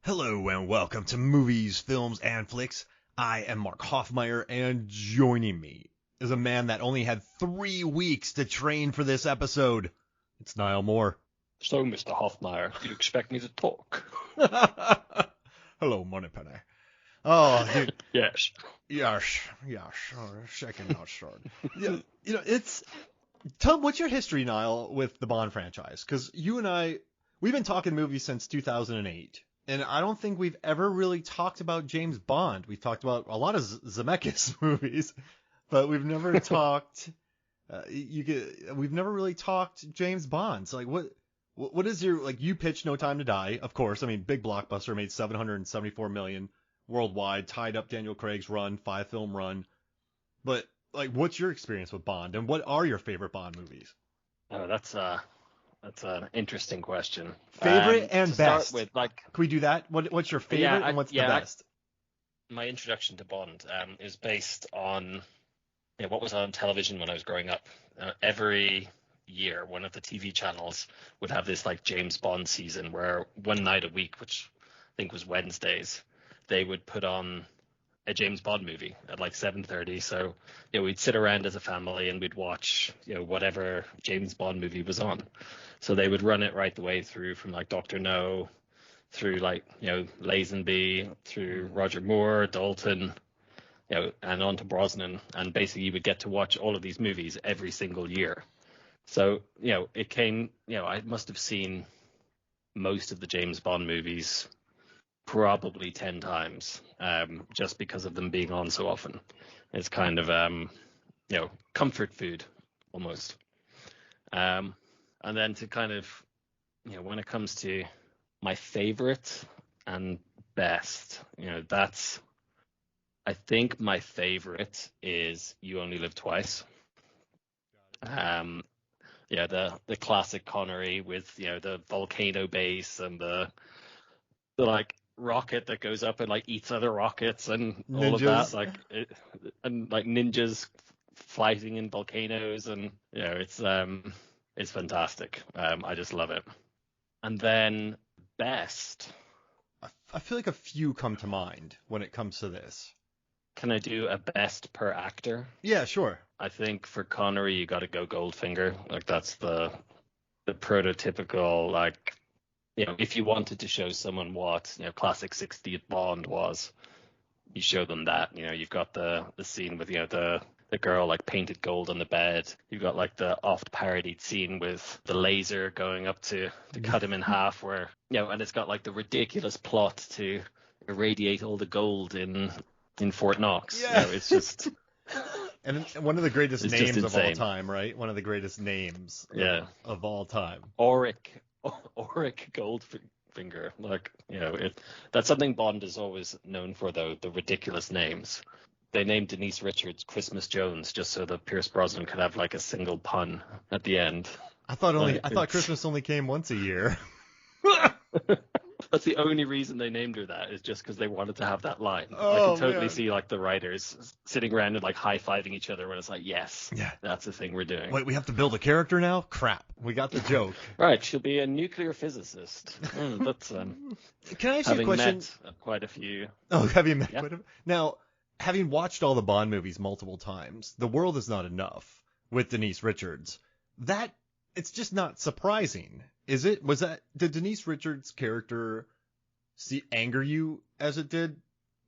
Hello and welcome to Movies, Films, and Flicks. I am Mark Hoffmeyer, and joining me is a man that only had 3 weeks to train for this episode. It's Niall Moore. So, Mr. Hoffmeyer, you expect me to talk? Hello, Moneypenny. Oh, dude. Yes. Yes. Oh, second not short. It's... Tell what's your history, Niall, with the Bond franchise? Because you and I, we've been talking movies since 2008. And I don't think we've ever really talked about James Bond. We've talked about a lot of Zemeckis movies, but we've never talked. We've never really talked James Bond. So, like, what is your, like? You pitched No Time to Die, of course. I mean, big blockbuster, made $774 million worldwide, tied up Daniel Craig's run, 5-film run. But like, what's your experience with Bond, and what are your favorite Bond movies? Oh, that's an interesting question. Favorite and best. Start with, like, can we do that? What's your favorite and what's the best? My introduction to Bond is based on what was on television when I was growing up. Every year, one of the TV channels would have this like James Bond season where one night a week, which I think was Wednesdays, they would put on a James Bond movie at like 7:30. So we'd sit around as a family and we'd watch whatever James Bond movie was on. So they would run it right the way through, from like Dr. No through like Lazenby, through Roger Moore, Dalton, and on to Brosnan, and basically you would get to watch all of these movies every single year. So it came, I must have seen most of the James Bond movies probably 10 times, just because of them being on so often. It's kind of comfort food almost. And then to kind of when it comes to my favorite and best, that's, I think my favorite is You Only Live Twice. The classic Connery with the volcano base and the like rocket that goes up and like eats other rockets and all of that, and like ninjas fighting in volcanoes, and it's fantastic. I just love it. And then best, I feel like a few come to mind when it comes to this. Can I do a best per actor? Yeah, sure. I think for Connery you got to go Goldfinger. Like, that's the prototypical, like, if you wanted to show someone what classic 60th Bond was, you show them that. You've got the scene with the girl like painted gold on the bed. You've got like the oft parodied scene with the laser going up to cut him in half, where and it's got like the ridiculous plot to irradiate all the gold in Fort Knox. Yeah. It's just and one of the greatest names of all time, right? One of the greatest names of all time. Auric Goldfinger. Like, that's something Bond is always known for, though, the ridiculous names. They named Denise Richards Christmas Jones just so that Pierce Brosnan could have like a single pun at the end. I thought Christmas only came once a year. That's the only reason they named her that, is just because they wanted to have that line. Oh, I can totally see like the writers sitting around and like high-fiving each other when it's like, yes, that's the thing we're doing. Wait, we have to build a character now? Crap, we got the joke. Right, she'll be a nuclear physicist. That's Can I ask you a question? Met quite a few. Oh, have you met quite a few? Now, having watched all the Bond movies multiple times, The World Is Not Enough with Denise Richards, that it's just not surprising. Is it? Did Denise Richards' character anger you as it did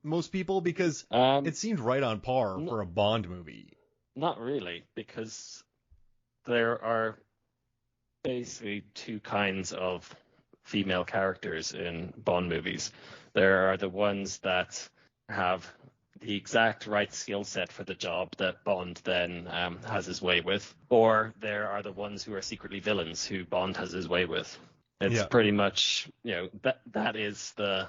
most people? Because it seemed right on par for a Bond movie. Not really, because there are basically two kinds of female characters in Bond movies. There are the ones that have the exact right skill set for the job that Bond then has his way with, or there are the ones who are secretly villains who Bond has his way with. It's pretty much that is the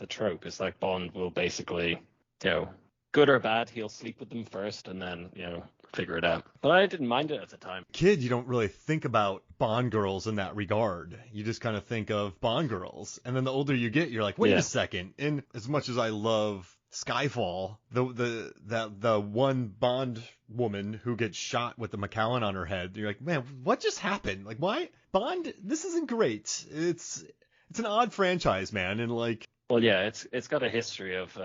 trope. It's like Bond will basically good or bad, he'll sleep with them first and then figure it out. But I didn't mind it at the time. Kid, you don't really think about Bond girls in that regard. You just kind of think of Bond girls, and then the older you get, you're like, wait a second. And as much as I love Skyfall, the one Bond woman who gets shot with the Macallan on her head, you're like, man, what just happened? Like, why Bond? This isn't great. it's an odd franchise, man, and like. Well, yeah, it's got a history of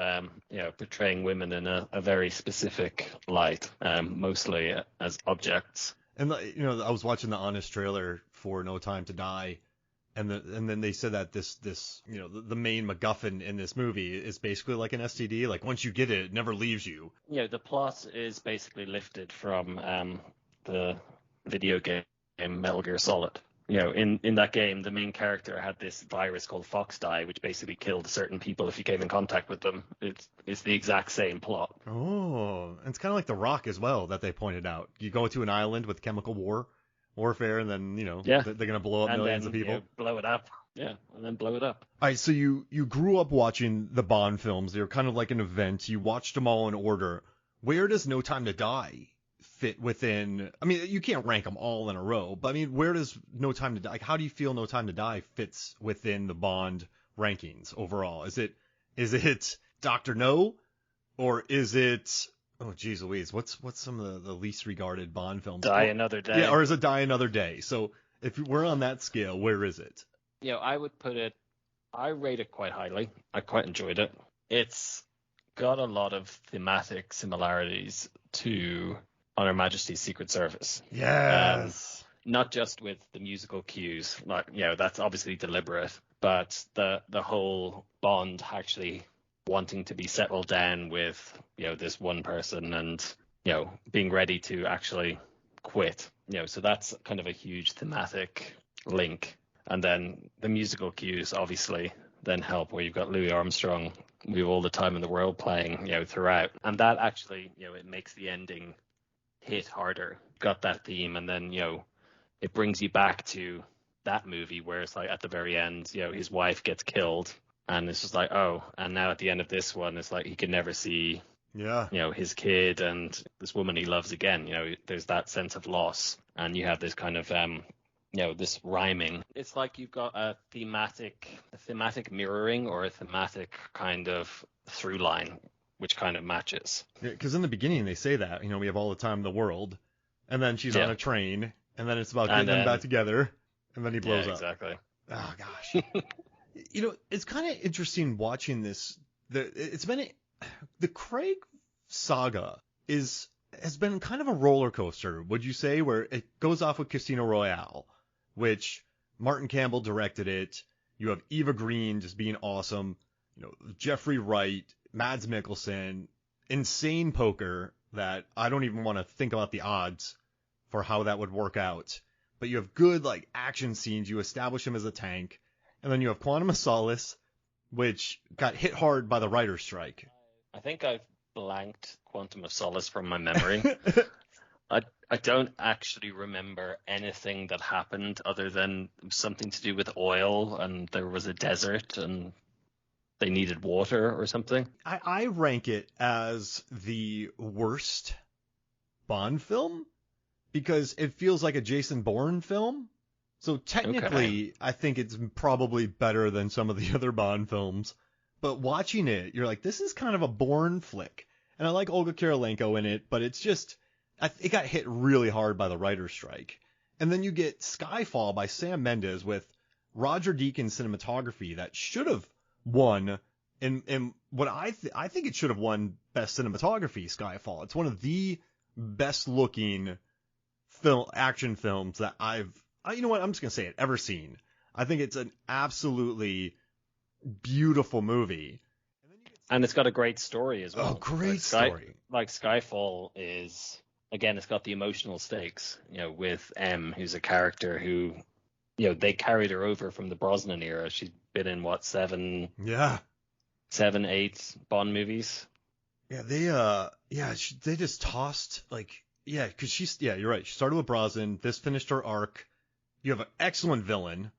portraying women in a very specific light, mostly as objects. And I was watching the Honest trailer for No Time to Die, and then they said that this the main MacGuffin in this movie is basically like an STD. Like once you get it, it never leaves you. The plot is basically lifted from the video game Metal Gear Solid. In that game, the main character had this virus called Fox Die, which basically killed certain people if you came in contact with them. It's the exact same plot. Oh, and it's kind of like The Rock as well that they pointed out. You go to an island with chemical warfare, and then they're gonna blow up and millions then, of people. Blow it up. Yeah, and then blow it up. All right, so you grew up watching the Bond films. They're kind of like an event. You watched them all in order. Where does No Time to Die fit within? I mean, you can't rank them all in a row, but I mean, where does No Time to Die? Like, how do you feel No Time to Die fits within the Bond rankings overall? Is it Doctor No, or is it? Oh, geez Louise, what's some of the least regarded Bond films? Die Another Day. Yeah, or is it Die Another Day? So if we're on that scale, where is it? I would put it. I rate it quite highly. I quite enjoyed it. It's got a lot of thematic similarities to On Her Majesty's Secret Service. Yes. Not just with the musical cues, like that's obviously deliberate, but the whole Bond actually wanting to be settled down with this one person and being ready to actually quit. So that's kind of a huge thematic link. And then the musical cues obviously then help, where you've got Louis Armstrong, We Have All the Time in the World playing throughout, and that actually it makes the ending hit harder. Got that theme, and then it brings you back to that movie where it's like at the very end, his wife gets killed, and it's just like, oh, and now at the end of this one, it's like he can never see his kid and this woman he loves again. There's that sense of loss, and you have this kind of this rhyming. It's like you've got a thematic mirroring, or a thematic kind of through line, which kind of matches. Yeah, because in the beginning they say that we have all the time in the world, and then she's on a train, and then it's about getting them back together, and then he blows up. Exactly. Oh gosh. It's kind of interesting watching this. The Craig saga has been kind of a roller coaster, would you say, where it goes off with Casino Royale, which Martin Campbell directed it. You have Eva Green just being awesome. Jeffrey Wright, Mads Mikkelsen, insane poker that I don't even want to think about the odds for how that would work out. But you have good like action scenes. You establish him as a tank. And then you have Quantum of Solace, which got hit hard by the writer's strike. I think I've blanked Quantum of Solace from my memory. I don't actually remember anything that happened other than something to do with oil, and there was a desert and they needed water or something. I rank it as the worst Bond film because it feels like a Jason Bourne film. So technically, I think it's probably better than some of the other Bond films. But watching it, you're like, this is kind of a Bourne flick. And I like Olga Kurylenko in it, but it's just, it got hit really hard by the writer's strike. And then you get Skyfall by Sam Mendes with Roger Deakins cinematography that should have won. And what I think it should have won Best Cinematography, Skyfall. It's one of the best looking action films that you know what, I'm just going to say it, ever seen. I think it's an absolutely beautiful movie. And it's got a great story as well. Oh, great story. Like Skyfall is, again, it's got the emotional stakes, with M, who's a character who, they carried her over from the Brosnan era. She's been in, what, 7, 8 Bond movies? Yeah, they just tossed, because you're right. She started with Brosnan. This finished her arc. You have an excellent villain.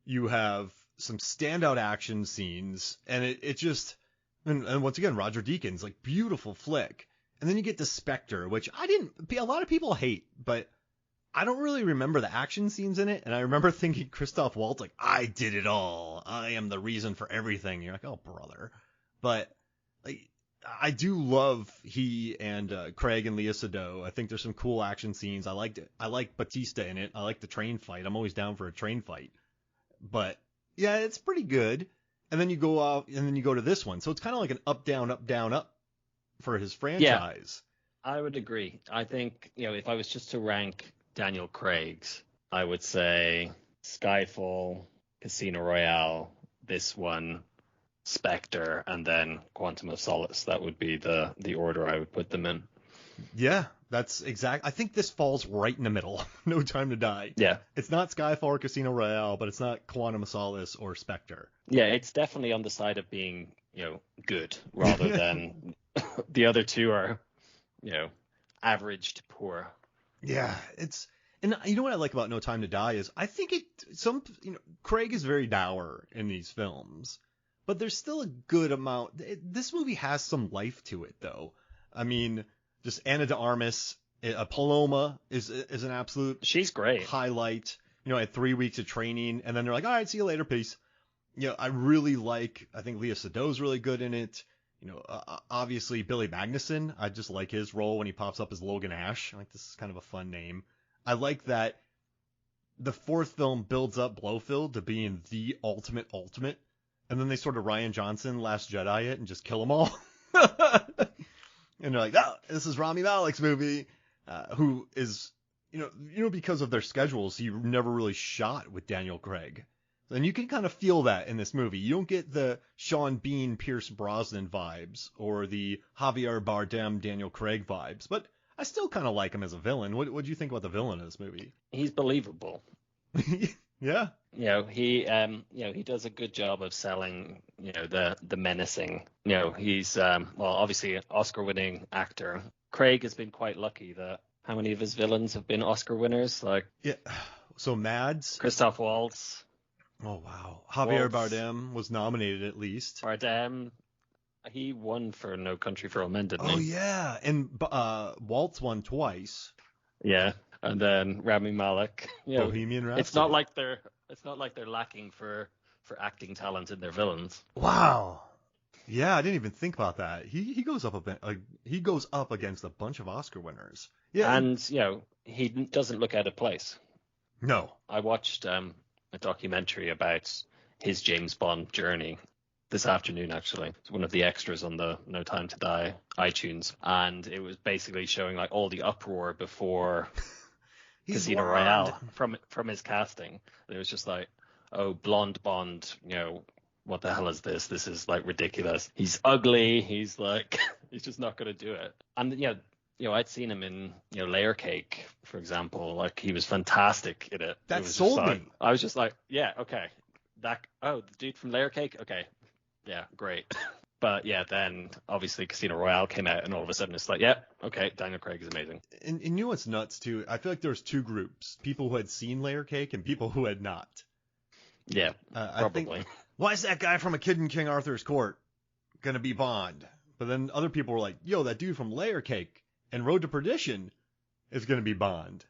You have some standout action scenes, and it just, and once again, Roger Deakins, like, beautiful flick. And then you get the Spectre, which a lot of people hate, but I don't really remember the action scenes in it. And I remember thinking Christoph Waltz, like, I did it all. I am the reason for everything. And you're like, oh, brother. But like, I do love he and Craig and Lea Seydoux. I think there's some cool action scenes. I liked it. I like Batista in it. I like the train fight. I'm always down for a train fight. But Yeah, it's pretty good. And then you go off, and then you go to this one. So it's kind of like an up, down, up, down, up for his Yeah, franchise. I would agree. I think, if I was just to rank Daniel Craig's, I would say Skyfall, Casino Royale, this one, Spectre, and then Quantum of Solace. That would be the order I would put them in. Yeah, that's exact. I think this falls right in the middle. No Time to Die. Yeah. It's not Skyfall or Casino Royale, but it's not Quantum of Solace or Spectre. Yeah, it's definitely on the side of being, good rather than the other two are, average to poor. Yeah, and you know what I like about No Time to Die is I think Craig is very dour in these films, but there's still a good amount. This movie has some life to it, though. I mean, just Ana de Armas, Paloma is an absolute She's great. highlight. I had 3 weeks of training, and then they're like, all right, see you later, peace. I really I think Leah Sado's really good in it. Obviously Billy Magnuson. I just like his role when he pops up as Logan Ash. I like this is kind of a fun name. I like that the fourth film builds up Blofeld to being the ultimate, and then they sort of Rian Johnson Last Jedi it and just kill them all. And they're like, oh, this is Rami Malek's movie, who is, because of their schedules, he never really shot with Daniel Craig. And you can kind of feel that in this movie. You don't get the Sean Bean, Pierce Brosnan vibes or the Javier Bardem, Daniel Craig vibes, but I still kind of like him as a villain. What do you think about the villain in this movie? He's believable. Yeah. He does a good job of selling, the menacing. He's obviously an Oscar-winning actor. Craig has been quite lucky that how many of his villains have been Oscar winners? Like, Yeah. So Mads. Christoph Waltz. Oh wow. Javier Waltz. Bardem was nominated at least. Bardem. He won for No Country for Old Men, didn't Oh he? yeah, and Waltz won twice. Yeah, and then Rami Malek. Bohemian Rhapsody. It's not like they're lacking for acting talent in their villains. Wow. Yeah, I didn't even think about that. He goes up against a bunch of Oscar winners. Yeah. And he doesn't look out of place. No. I watched a documentary about his James Bond journey this afternoon, actually. It's one of the extras on the No Time to Die iTunes, and it was basically showing like all the uproar before Casino Royale from his casting. And it was just like, oh, blonde Bond, what the hell is this? This is like ridiculous. He's ugly. He's like, he's just not going to do it. And I'd seen him in Layer Cake, for example. Like, he was fantastic in it. That sold me. I was just like, yeah, okay. The dude from Layer Cake, okay. Yeah, great. But yeah, then obviously Casino Royale came out, and all of a sudden it's like, yeah, okay, Daniel Craig is amazing. And you know what's nuts too? I feel like there's two groups: people who had seen Layer Cake and people who had not. Yeah, probably. I think, why is that guy from A Kid in King Arthur's Court gonna be Bond? But then other people were like, yo, that dude from Layer Cake and Road to Perdition is gonna be Bond.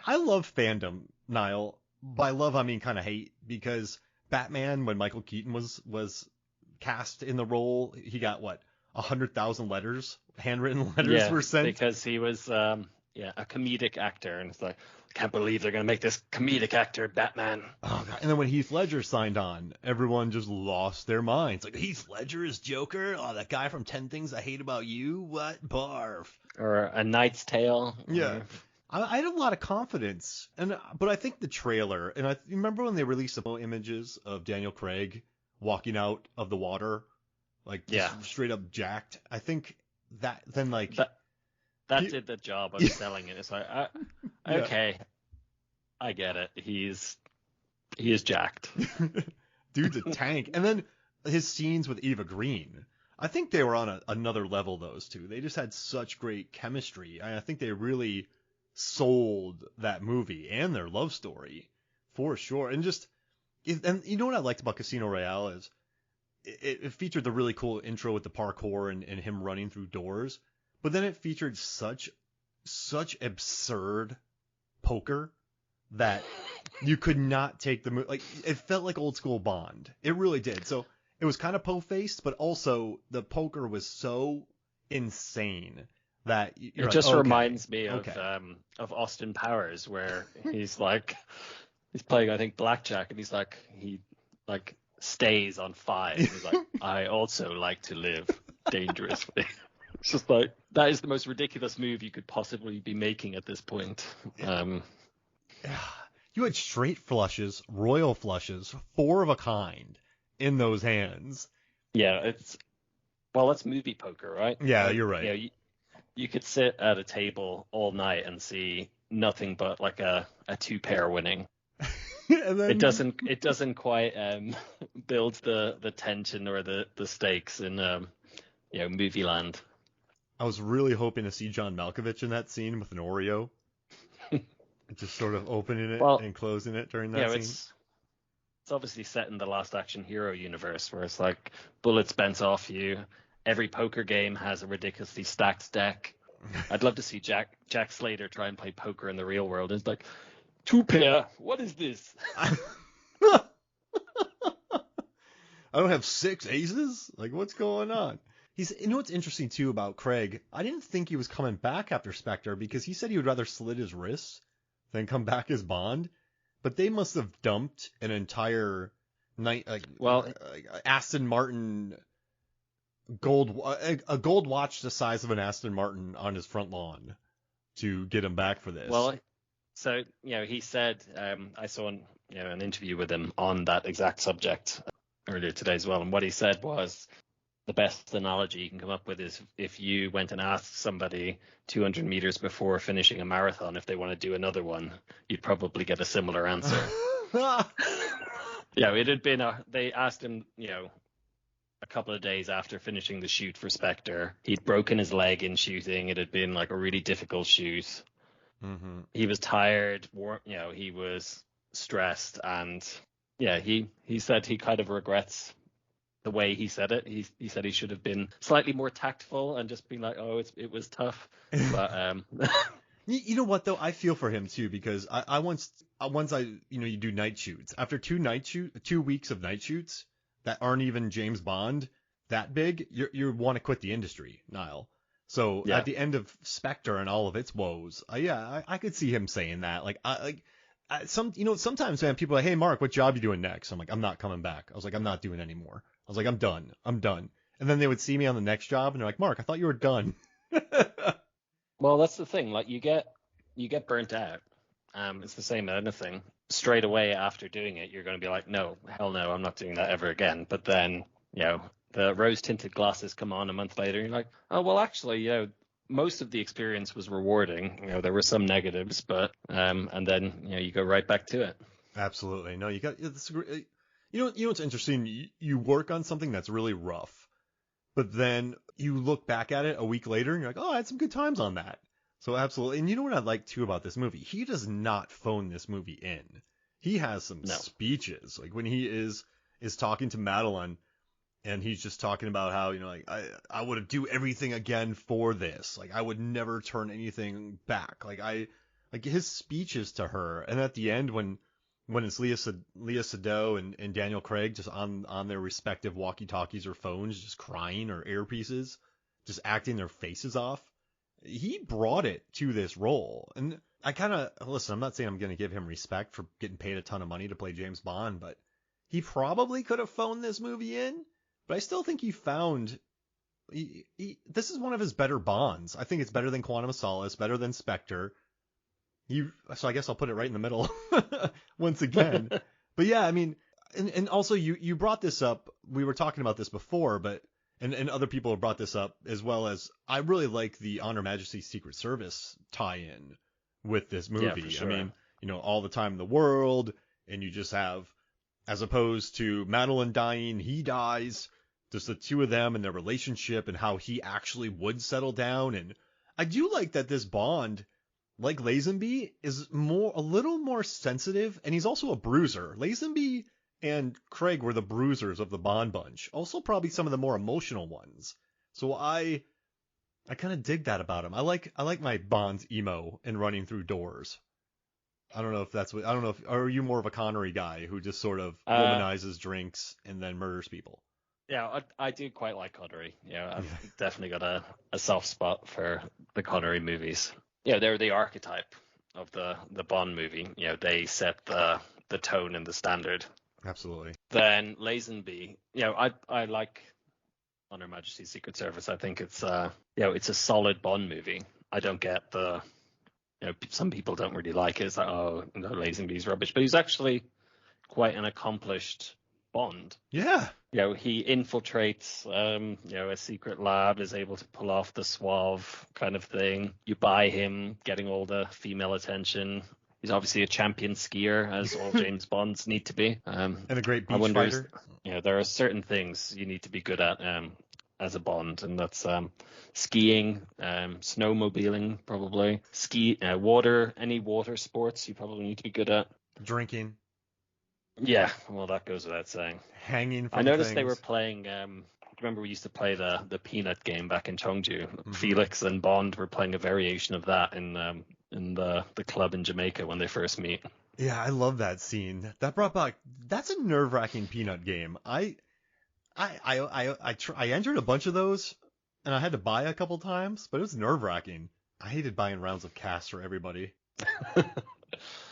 I love fandom, Niall. By love, I mean kind of hate, because Batman, when Michael Keaton was cast in the role, he got 100,000 handwritten letters were sent because he was a comedic actor, and it's like, I can't believe they're gonna make this comedic actor Batman. Oh god! And then when Heath Ledger signed on, everyone just lost their minds. Like, Heath Ledger is Joker? Oh, that guy from 10 Things I Hate About You? What? Barf. Or A Knight's Tale. Yeah. I had a lot of confidence, but I think the trailer, and I remember when they released the images of Daniel Craig walking out of the water, like straight up jacked. I think that then that did the job of selling it. It's like, okay, I get it. He is jacked. Dude's a tank. And then his scenes with Eva Green, I think they were on another level. Those two, they just had such great chemistry. I think they really sold that movie and their love story for sure. And you know what I liked about Casino Royale is it featured the really cool intro with the parkour and him running through doors, but then it featured such absurd poker that you could not take the movie. Like, it felt like old school Bond. It really did. So it was kind of po-faced, but also the poker was so insane that it just reminds me of Austin Powers, where he's like, he's playing, I think, blackjack, and he's like, he like stays on 5. He's like, I also like to live dangerously. It's just like, that is the most ridiculous move you could possibly be making at this point. You had straight flushes, royal flushes, 4 of a kind in those hands. Yeah, that's movie poker, right? Yeah, Like, you're right. You could sit at a table all night and see nothing but like a 2-pair winning. And then It doesn't quite build the tension or the stakes in movie land. I was really hoping to see John Malkovich in that scene with an Oreo, just sort of opening it Well, and closing it during that scene. It's obviously set in the Last Action Hero universe, where it's like bullets bounce off you. Every poker game has a ridiculously stacked deck. I'd love to see Jack Slater try and play poker in the real world. It's like, 2-pair, what is this? I don't have 6 aces? Like, what's going on? You know what's interesting, too, about Craig? I didn't think he was coming back after Spectre because he said he would rather slit his wrists than come back as Bond. But they must have dumped an entire Aston Martin a gold watch the size of an Aston Martin on his front lawn to get him back for this. Well, so he said, I saw an interview with him on that exact subject earlier today as well, and what he said was the best analogy you can come up with is if you went and asked somebody 200 meters before finishing a marathon if they want to do another one, you'd probably get a similar answer. It had been they asked him, a couple of days after finishing the shoot for Spectre. He'd broken his leg in shooting. It had been like a really difficult shoot. Mm-hmm. He was tired, he was stressed, and he said he kind of regrets the way he said it. He said he should have been slightly more tactful and just been like, oh, it was tough. But you know what though, I feel for him too, because I once you do night shoots. After 2 weeks of night shoots that aren't even James Bond that big, you want to quit the industry, Niall. So at the end of Spectre and all of its woes, I could see him saying that. Sometimes, man, people are like, hey, Mark, what job you doing next? I'm like, I'm not coming back. I was like, I'm not doing anymore. I was like, I'm done. And then they would see me on the next job and they're like, Mark, I thought you were done. Well, that's the thing. Like, you get burnt out. It's the same with anything. Straight away after doing it, you're going to be like, no, hell no, I'm not doing that ever again. But then, the rose-tinted glasses come on a month later, and you're like, oh, well, actually, most of the experience was rewarding. There were some negatives, but and then you go right back to it. Absolutely. No, you got this. You know what's interesting? You work on something that's really rough, but then you look back at it a week later and you're like, oh, I had some good times on that. So absolutely. And you know what I like too about this movie? He does not phone this movie in. He has some speeches, like when he is talking to Madeline. And he's just talking about how, I would do everything again for this. Like, I would never turn anything back. Like his speeches to her. And at the end, when it's Leah Seydoux and Daniel Craig just on their respective walkie-talkies or phones, just crying, or earpieces, just acting their faces off, he brought it to this role. And I listen, I'm not saying I'm going to give him respect for getting paid a ton of money to play James Bond, but he probably could have phoned this movie in. But I still think he found this is one of his better Bonds. I think it's better than Quantum of Solace, better than Spectre. So I guess I'll put it right in the middle once again. But yeah, I mean, and also you brought this up. We were talking about this before, but and other people have brought this up as well, as I really like the On Her Majesty's Secret Service tie-in with this movie. Yeah, for sure. I mean, all the time in the world, and you just have, as opposed to Madeline dying, he dies. Just the two of them and their relationship and how he actually would settle down. And I do like that this Bond, like Lazenby, is a little more sensitive, and he's also a bruiser. Lazenby and Craig were the bruisers of the Bond bunch. Also probably some of the more emotional ones. So I kind of dig that about him. I like my Bond's emo and running through doors. I don't know if are you more of a Connery guy who just sort of womanizes drinks and then murders people? Yeah, I do quite like Connery. I've definitely got a soft spot for the Connery movies. They're the archetype of the Bond movie. They set the tone and the standard. Absolutely. Then Lazenby, I like On Her Majesty's Secret Service. I think it's it's a solid Bond movie. I don't get some people don't really like it. It's like, oh, no, Lazenby's rubbish, but he's actually quite an accomplished Bond. Yeah. He infiltrates, a secret lab, is able to pull off the suave kind of thing. You buy him getting all the female attention. He's obviously a champion skier, as all James Bonds need to be. And a great I beach wonder, fighter. there are certain things you need to be good at as a Bond, and that's skiing, snowmobiling, probably any water sports you probably need to be good at. Drinking. Yeah, well, that goes without saying. Hanging from I noticed things. they were playing. Remember, we used to play the peanut game back in Chongju. Mm-hmm. Felix and Bond were playing a variation of that in the club in Jamaica when they first meet. Yeah, I love that scene. That brought back. That's a nerve-wracking peanut game. I entered a bunch of those, and I had to buy a couple times, but it was nerve-wracking. I hated buying rounds of Cass for everybody.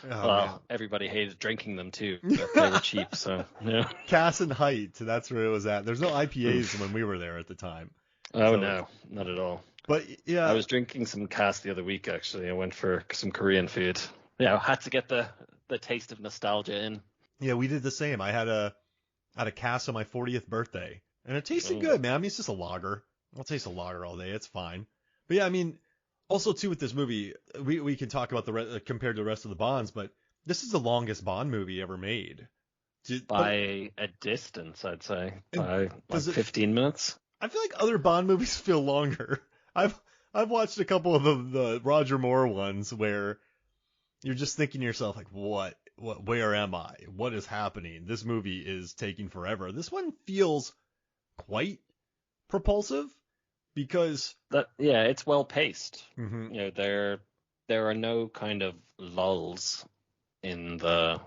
Well, everybody hated drinking them too. They were cheap, so yeah. Cass and Height, that's where it was at. There's no IPAs when we were there at the time. Oh, so, no, not at all. But yeah, I was drinking some Cass the other week actually. I went for some Korean food. Yeah, I had to get the taste of nostalgia in. Yeah, we did the same. I had a Cass on my 40th birthday, and it tasted good, man. I mean, it's just a lager. I'll taste a lager all day. It's fine. But yeah, I mean, also too with this movie, we can talk about compared to the rest of the Bonds, but this is the longest Bond movie ever made. By a distance, I'd say. By 15 minutes. I feel like other Bond movies feel longer. I've watched a couple of the Roger Moore ones where you're just thinking to yourself like, where am I? What is happening? This movie is taking forever. This one feels quite propulsive because it's well paced. Mm-hmm. There are no kind of lulls in the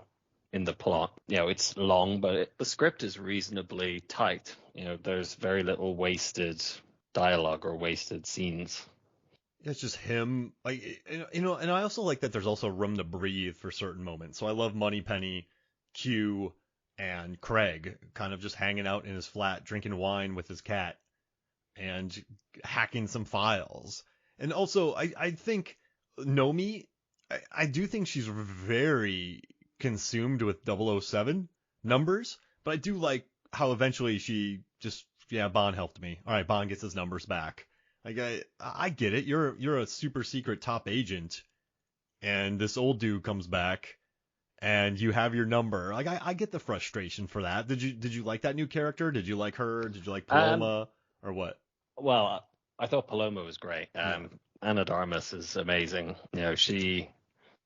plot. It's long, but the script is reasonably tight. There's very little wasted dialogue or wasted scenes. It's just him, like, and I also like that there's also room to breathe for certain moments. So I love Moneypenny, Q, and Craig kind of just hanging out in his flat, drinking wine with his cat, and hacking some files. And also, I think Nomi, I do think she's very consumed with 007 numbers, but I do like how eventually she just, Bond helped me. All right, Bond gets his numbers back. Like I get it. You're a super secret top agent, and this old dude comes back, and you have your number. Like I get the frustration for that. Did you like that new character? Did you like her? Did you like Paloma or what? Well, I thought Paloma was great. Anna Darmus is amazing. She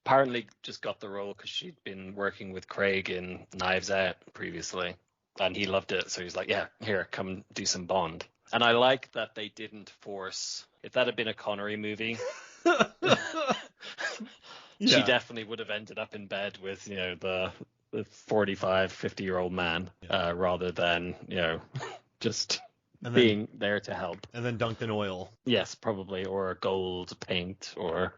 apparently just got the role because she'd been working with Craig in Knives Out previously, and he loved it. So he's like, yeah, here, come do some Bond. And I like that they didn't force. If that had been a Connery movie, she definitely would have ended up in bed with, the 45, 50-year-old man, rather than, just being there to help. And then dunked in oil. Yes, probably, or gold paint, or,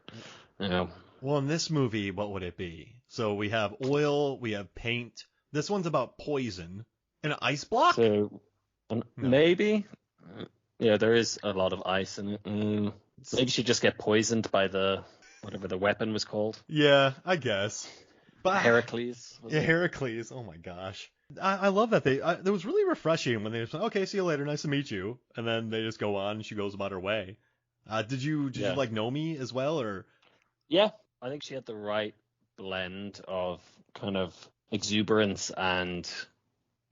Well, in this movie, what would it be? So we have oil, we have paint. This one's about poison. An ice block? So, maybe. There is a lot of ice in it. Maybe she'd just get poisoned by whatever the weapon was called. Yeah, I guess. But Heracles. Heracles. Oh my gosh. I love that it was really refreshing when they just, okay, see you later, nice to meet you, and then they just go on and she goes about her way. Did you like Nomi as well, or? Yeah, I think she had the right blend of kind of exuberance and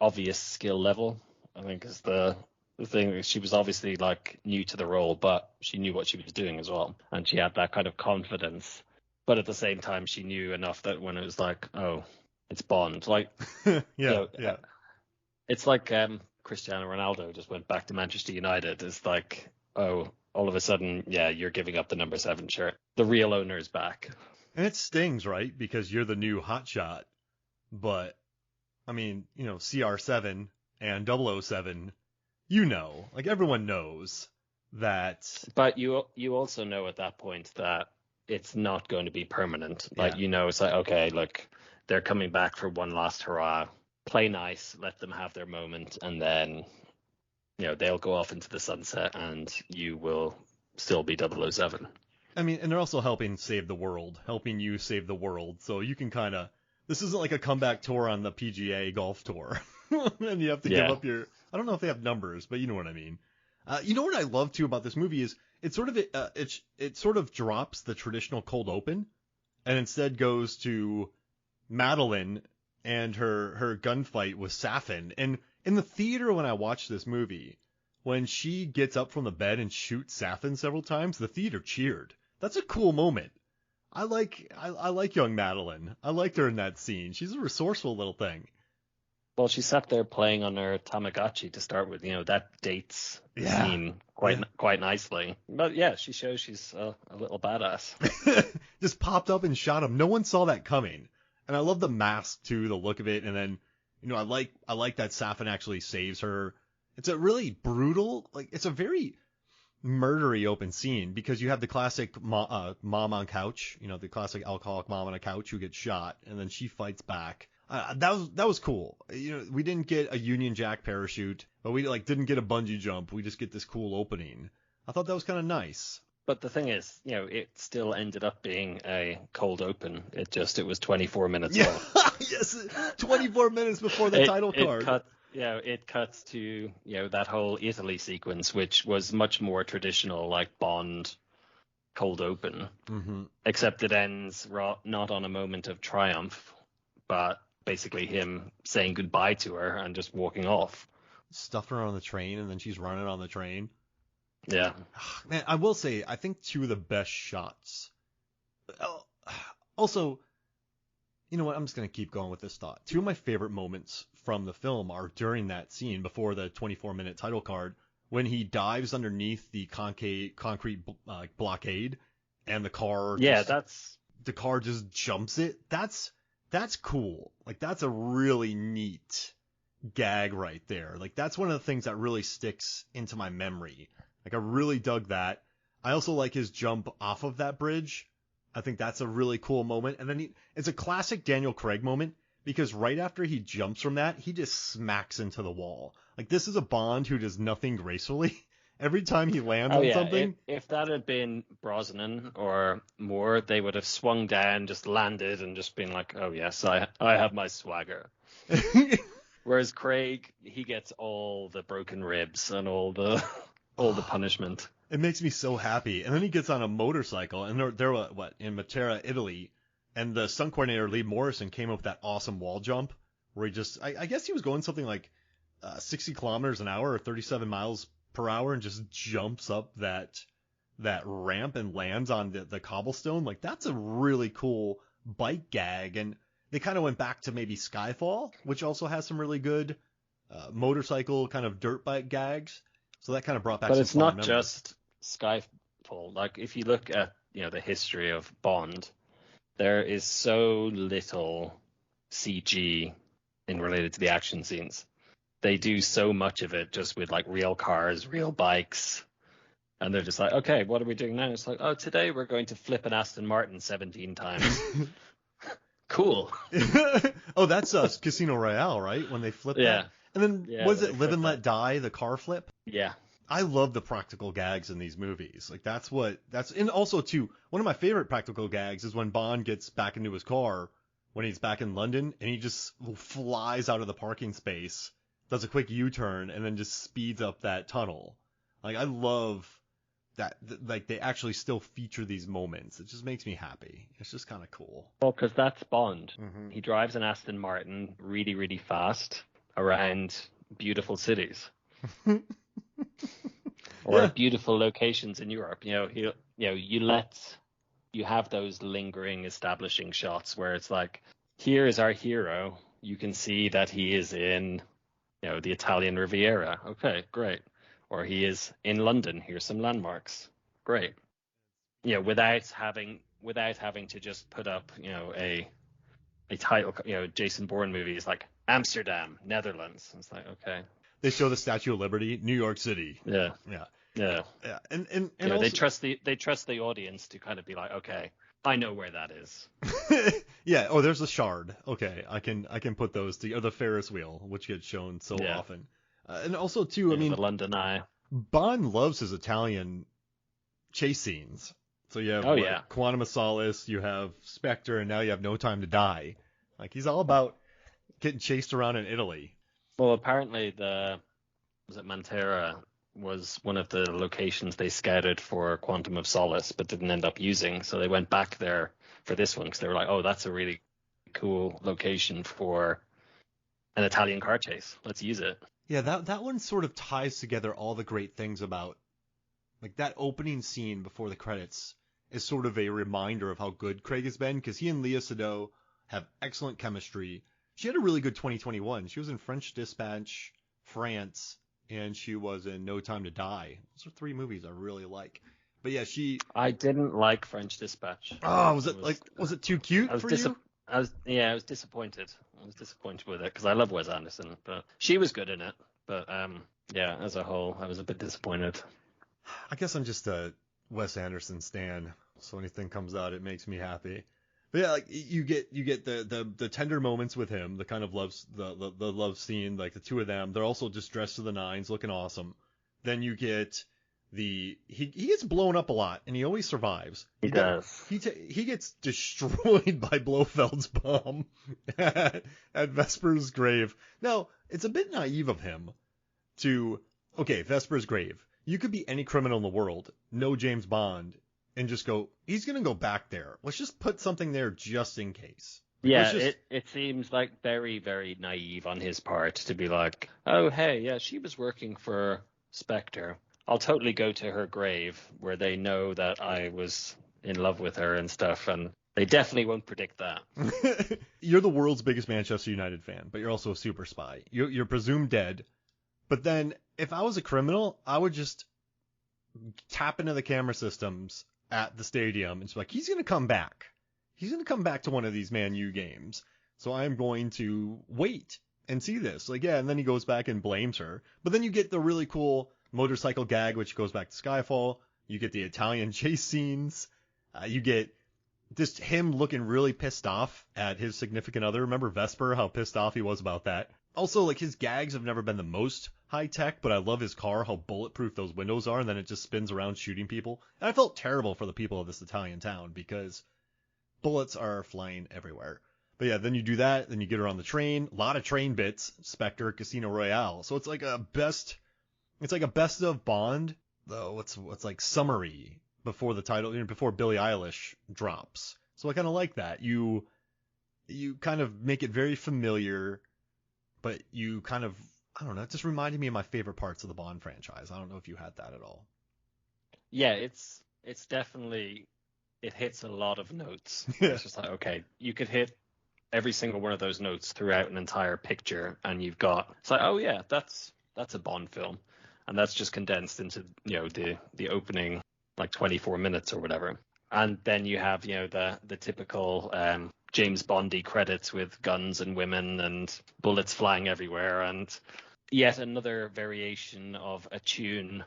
obvious skill level. I think is the thing. She was obviously like new to the role, but she knew what she was doing as well, and she had that kind of confidence. But at the same time, she knew enough that when it was like, oh, it's Bond, like yeah. It's like Cristiano Ronaldo just went back to Manchester United. It's like, oh, all of a sudden, you're giving up the number 7 shirt. The real owner is back. And it stings, right? Because you're the new hotshot. But I mean, CR7 and 007, like everyone knows that. But you also know at that point that it's not going to be permanent. Like, it's like, okay, look, they're coming back for one last hurrah. play nice, let them have their moment, and then they'll go off into the sunset, and you will still be 007. I mean, and they're also helping save the world, helping you save the world. So you can kind of, this isn't like a comeback tour on the PGA golf tour, and you have to give up your. I don't know if they have numbers, but you know what I mean. You know what I love too about this movie is it sort of drops the traditional cold open, and instead goes to Madeline and her gunfight with Safin. And in the theater when I watched this movie, when she gets up from the bed and shoots Safin several times, the theater cheered. That's a cool moment. I like young Madeline. I liked her in that scene. She's a resourceful little thing. Well, she sat there playing on her Tamagotchi to start with. That dates scene quite nicely. But yeah, she shows she's a little badass. Just popped up and shot him. No one saw that coming. And I love the mask too, the look of it. And then, I like that Safin actually saves her. It's a really brutal, it's a very murdery open scene because you have the classic mom on couch, the classic alcoholic mom on a couch who gets shot, and then she fights back. That was cool. We didn't get a Union Jack parachute, but we didn't get a bungee jump. We just get this cool opening. I thought that was kind of nice. But the thing is, it still ended up being a cold open. It was 24 minutes long. Yes, 24 minutes before the title card. It cuts to that whole Italy sequence, which was much more traditional, like Bond cold open, except it ends not on a moment of triumph, but basically him saying goodbye to her and just walking off. Stuffing her on the train, and then she's running on the train. Yeah. Man, I will say, I think two of the best shots. Also, you know what? I'm just going to keep going with this thought. Two of my favorite moments from the film are during that scene before the 24-minute title card, when he dives underneath the concrete blockade, and the car. The car just jumps it. That's cool. That's a really neat gag right there. That's one of the things that really sticks into my memory. I really dug that. I also like his jump off of that bridge. I think that's a really cool moment. And then it's a classic Daniel Craig moment because right after he jumps from that, he just smacks into the wall. This is a Bond who does nothing gracefully. Every time he lands on something. If that had been Brosnan or Moore, they would have swung down, just landed, and just been like, oh yes, I have my swagger. Whereas Craig, he gets all the broken ribs and all the punishment. It makes me so happy. And then he gets on a motorcycle, and they're in Matera, Italy, and the stunt coordinator Lee Morrison came up with that awesome wall jump where he just, I guess he was going something like 60 kilometers an hour or 37 miles per hour, and just jumps up that ramp and lands on the cobblestone. That's a really cool bike gag. And they kind of went back to maybe Skyfall, which also has some really good motorcycle kind of dirt bike gags. So that kind of brought back. But it's not just Skyfall. If you look at the history of Bond, there is so little CG related to the action scenes. They do so much of it just with real cars, real bikes, and they're just like, okay, what are we doing now? It's like, oh, today we're going to flip an Aston Martin 17 times. Cool. Oh, that's Casino Royale, right? When they flip that. And then was it Live and Let Die, the car flip? Yeah. I love the practical gags in these movies. And also too, one of my favorite practical gags is when Bond gets back into his car when he's back in London, and he just flies out of the parking space, does a quick U-turn, and then just speeds up that tunnel. I love that. They actually still feature these moments. It just makes me happy. It's just kind of cool. Well, because that's Bond. Mm-hmm. He drives an Aston Martin really, really fast around beautiful cities. Or beautiful locations in Europe. You have those lingering establishing shots where it's like, here is our hero. You can see that he is in the Italian Riviera. Okay, great. Or he is in London. Here's some landmarks. Great. Without having to just put up a title. Jason Bourne movies like Amsterdam, Netherlands. It's like, okay. They show the Statue of Liberty, New York City. Yeah. And also, they trust the audience to kind of be like, okay, I know where that is. Yeah. Oh, there's the Shard. Okay, I can put those together. The Ferris wheel, which gets shown so Yeah, often, and also too. I yeah, mean, the London Eye. Bond loves his Italian chase scenes. So you have Oh yeah. Quantum of Solace, you have Spectre, and now you have No Time to Die. Like he's all about getting chased around in Italy. Well, apparently was it Mantera was one of the locations they scouted for Quantum of Solace, but didn't end up using. So they went back there for this one because they were like, oh, that's a really cool location for an Italian car chase. Let's use it. Yeah, that one sort of ties together all the great things about like that opening scene before the credits is sort of a reminder of how good Craig has been because he and Leah Sado have excellent chemistry. She had a really good 2021. She was in French Dispatch, France, and she was in No Time to Die. Those are three movies I really like. But yeah, I didn't like French Dispatch. Oh, was it too cute I was for you? I was disappointed. I was disappointed with it because I love Wes Anderson, but she was good in it. But yeah, as a whole, I was a bit disappointed. I guess I'm just a Wes Anderson stan, so anything comes out, it makes me happy. But yeah, like you get the tender moments with him, the kind of the love scene, like the two of them. They're also just dressed to the nines, looking awesome. Then you get he gets blown up a lot, and he always survives. He does. He gets destroyed by Blofeld's bomb at Vesper's grave. Now it's a bit naive of him to Vesper's grave. You could be any criminal in the world, no James Bond, and just go, he's going to go back there. Let's just put something there just in case. Yeah, it seems like very, very naive on his part to be like, oh, hey, yeah, she was working for Spectre. I'll totally go to her grave where they know that I was in love with her and stuff, and they definitely won't predict that. You're the world's biggest Manchester United fan, but you're also a super spy. You're presumed dead. But then, if I was a criminal, I would just tap into the camera systems at the stadium and just be like, he's going to come back. He's going to come back to one of these Man U games. So I'm going to wait and see this. Like, yeah, and then he goes back and blames her. But then you get the really cool motorcycle gag, which goes back to Skyfall. You get the Italian chase scenes. You get just him looking really pissed off at his significant other. Remember Vesper, how pissed off he was about that? Also, like, his gags have never been the most high tech, but I love his car, how bulletproof those windows are, and then it just spins around shooting people. And I felt terrible for the people of this Italian town because bullets are flying everywhere. But yeah, then you do that, then you get her on the train, a lot of train bits, Spectre, Casino Royale. So it's like a best of Bond, though it's like summary before the title, before Billie Eilish drops. So I kind of like that. You kind of make it very familiar, but you kind of, I don't know, it just reminded me of my favorite parts of the Bond franchise. I don't know if you had that at all. Yeah, it's definitely, it hits a lot of notes. Yeah. It's just like, okay, you could hit every single one of those notes throughout an entire picture, and you've got, it's like, oh yeah, that's a Bond film. And that's just condensed into, the opening, like 24 minutes or whatever. And then you have, the typical James Bondy credits with guns and women and bullets flying everywhere, and yet another variation of a tune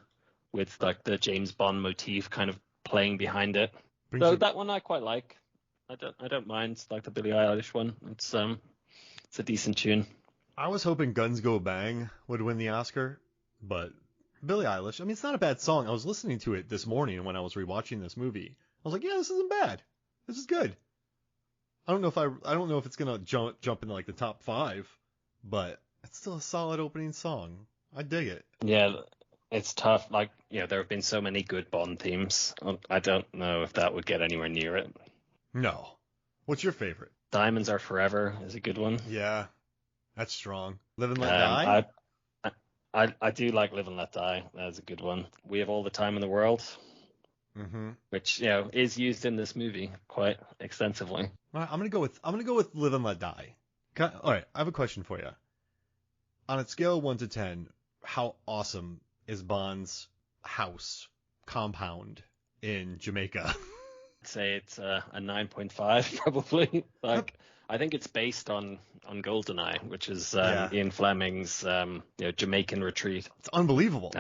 with like the James Bond motif kind of playing behind it. That one I quite like. I don't mind like the Billie Eilish one. It's a decent tune. I was hoping Guns Go Bang would win the Oscar, but Billie Eilish, I mean, it's not a bad song. I was listening to it this morning when I was rewatching this movie. I was like, yeah, this isn't bad. This is good. I don't know if it's gonna jump into like the top 5, but it's still a solid opening song. I dig it. Yeah, it's tough. Like, there have been so many good Bond themes. I don't know if that would get anywhere near it. No. What's your favorite? Diamonds Are Forever is a good one. Yeah, that's strong. Live and Let Die? I do like Live and Let Die. That's a good one. We Have All the Time in the World, which is used in this movie quite extensively. All right, I'm gonna go with Live and Let Die. All right, I have a question for you. On a scale of 1 to 10, how awesome is Bond's house compound in Jamaica? I'd say it's a 9.5 probably. Like, I think it's based on GoldenEye, which is Ian Fleming's Jamaican retreat. It's unbelievable.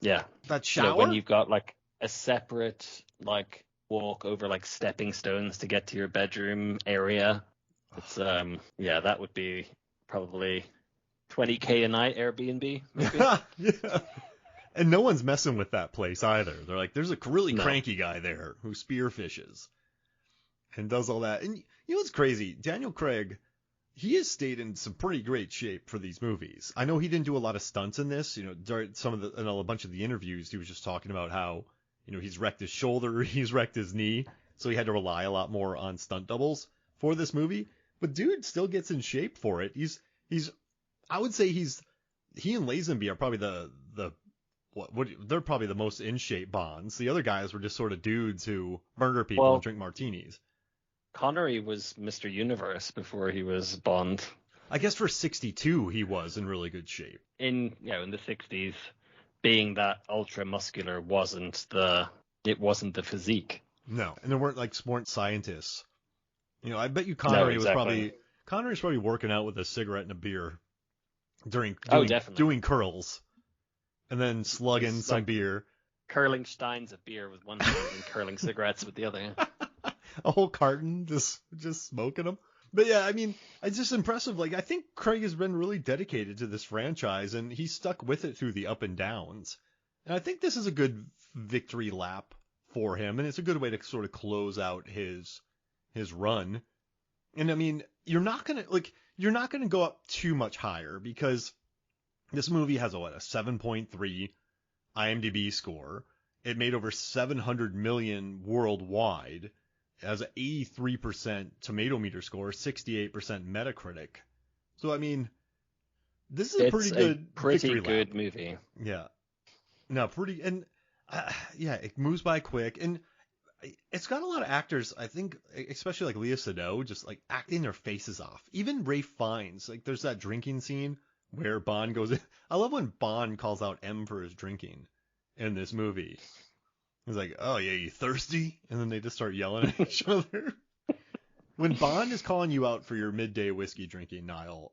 Yeah. That shower? When you've got like a separate like walk over like stepping stones to get to your bedroom area. It's yeah, that would be probably 20K a night Airbnb, maybe. Yeah. And no one's messing with that place either. They're like, there's a really No. cranky guy there who spearfishes and does all that. And you know what's crazy? Daniel Craig, he has stayed in some pretty great shape for these movies. I know he didn't do a lot of stunts in this. You know, during a bunch of the interviews, he was just talking about how, you know, he's wrecked his shoulder, he's wrecked his knee, so he had to rely a lot more on stunt doubles for this movie. But dude still gets in shape for it. I would say he and Lazenby are probably they're probably the most in shape Bonds. The other guys were just sort of dudes who murder people and drink martinis. Connery was Mr. Universe before he was Bond. I guess for 62 he was in really good shape. In the 60s, being that ultra muscular wasn't the physique. No, and there weren't scientists. You know, I bet you Connery was probably working out with a cigarette and a beer doing curls, and then slugging some beer. Curling steins of beer with one hand and curling cigarettes with the other. A whole carton, just smoking them. But yeah, I mean, it's just impressive. Like, I think Craig has been really dedicated to this franchise, and he's stuck with it through the up and downs. And I think this is a good victory lap for him, and it's a good way to sort of close out his run. And I mean, you're not gonna go up too much higher because this movie has a 7.3 IMDb score. It made over 700 million worldwide. It has an 83% tomato meter score, 68% Metacritic. So I mean, this is a pretty good movie. Yeah. No, pretty, and yeah, it moves by quick, and it's got a lot of actors, I think, especially like Lea Seydoux, just like acting their faces off. Even Ralph Fiennes, like there's that drinking scene where Bond goes in. I love when Bond calls out M for his drinking in this movie. He's like, "Oh yeah, you thirsty?" And then they just start yelling at each other. When Bond is calling you out for your midday whiskey drinking, Niall.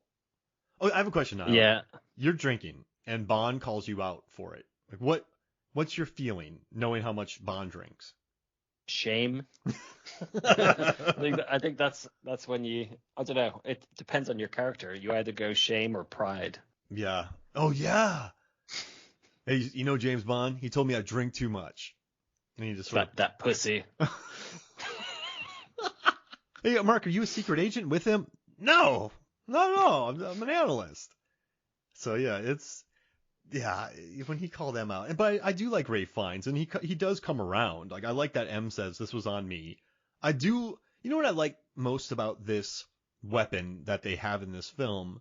Oh, I have a question, Niall. Yeah. You're drinking, and Bond calls you out for it. Like, what's your feeling knowing how much Bond drinks? Shame. I think that's when I don't know. It depends on your character. You either go shame or pride. Yeah. Oh yeah. Hey, you know James Bond? He told me I drink too much. And he just that pussy. Hey, Mark, are you a secret agent with him? No. I'm an analyst. So yeah, when he called them out, but I do like Ralph Fiennes, and he does come around. Like, I like that M says this was on me. I do. You know what I like most about this weapon that they have in this film